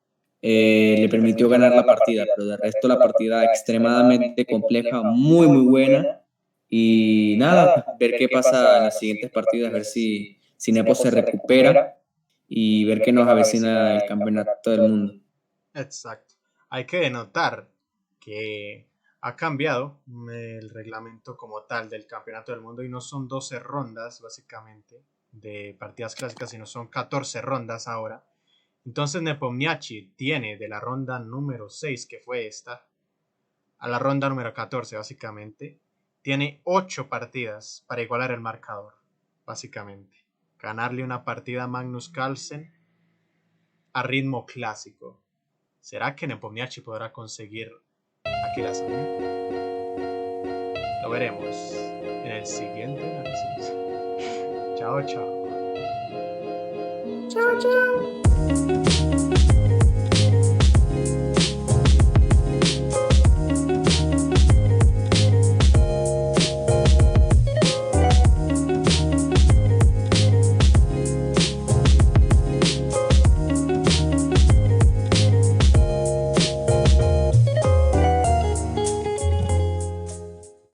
le permitió ganar la partida, pero de resto la partida extremadamente compleja, muy buena. Y nada, ver qué pasa en las siguientes partidas, ver si Nepo se recupera y ver qué nos avecina el campeonato del mundo. Exacto. Hay que denotar que ha cambiado el reglamento como tal del campeonato del mundo y no son 12 rondas básicamente de partidas clásicas, sino son 14 rondas ahora. Entonces Nepomniachtchi tiene de la ronda número 6, que fue esta, a la ronda número 14 básicamente, tiene 8 partidas para igualar el marcador, básicamente. Ganarle una partida a Magnus Carlsen a ritmo clásico. ¿Será que Nepomniachtchi podrá conseguir aquí la hazaña? Lo veremos en el siguiente análisis. Chao. Chao.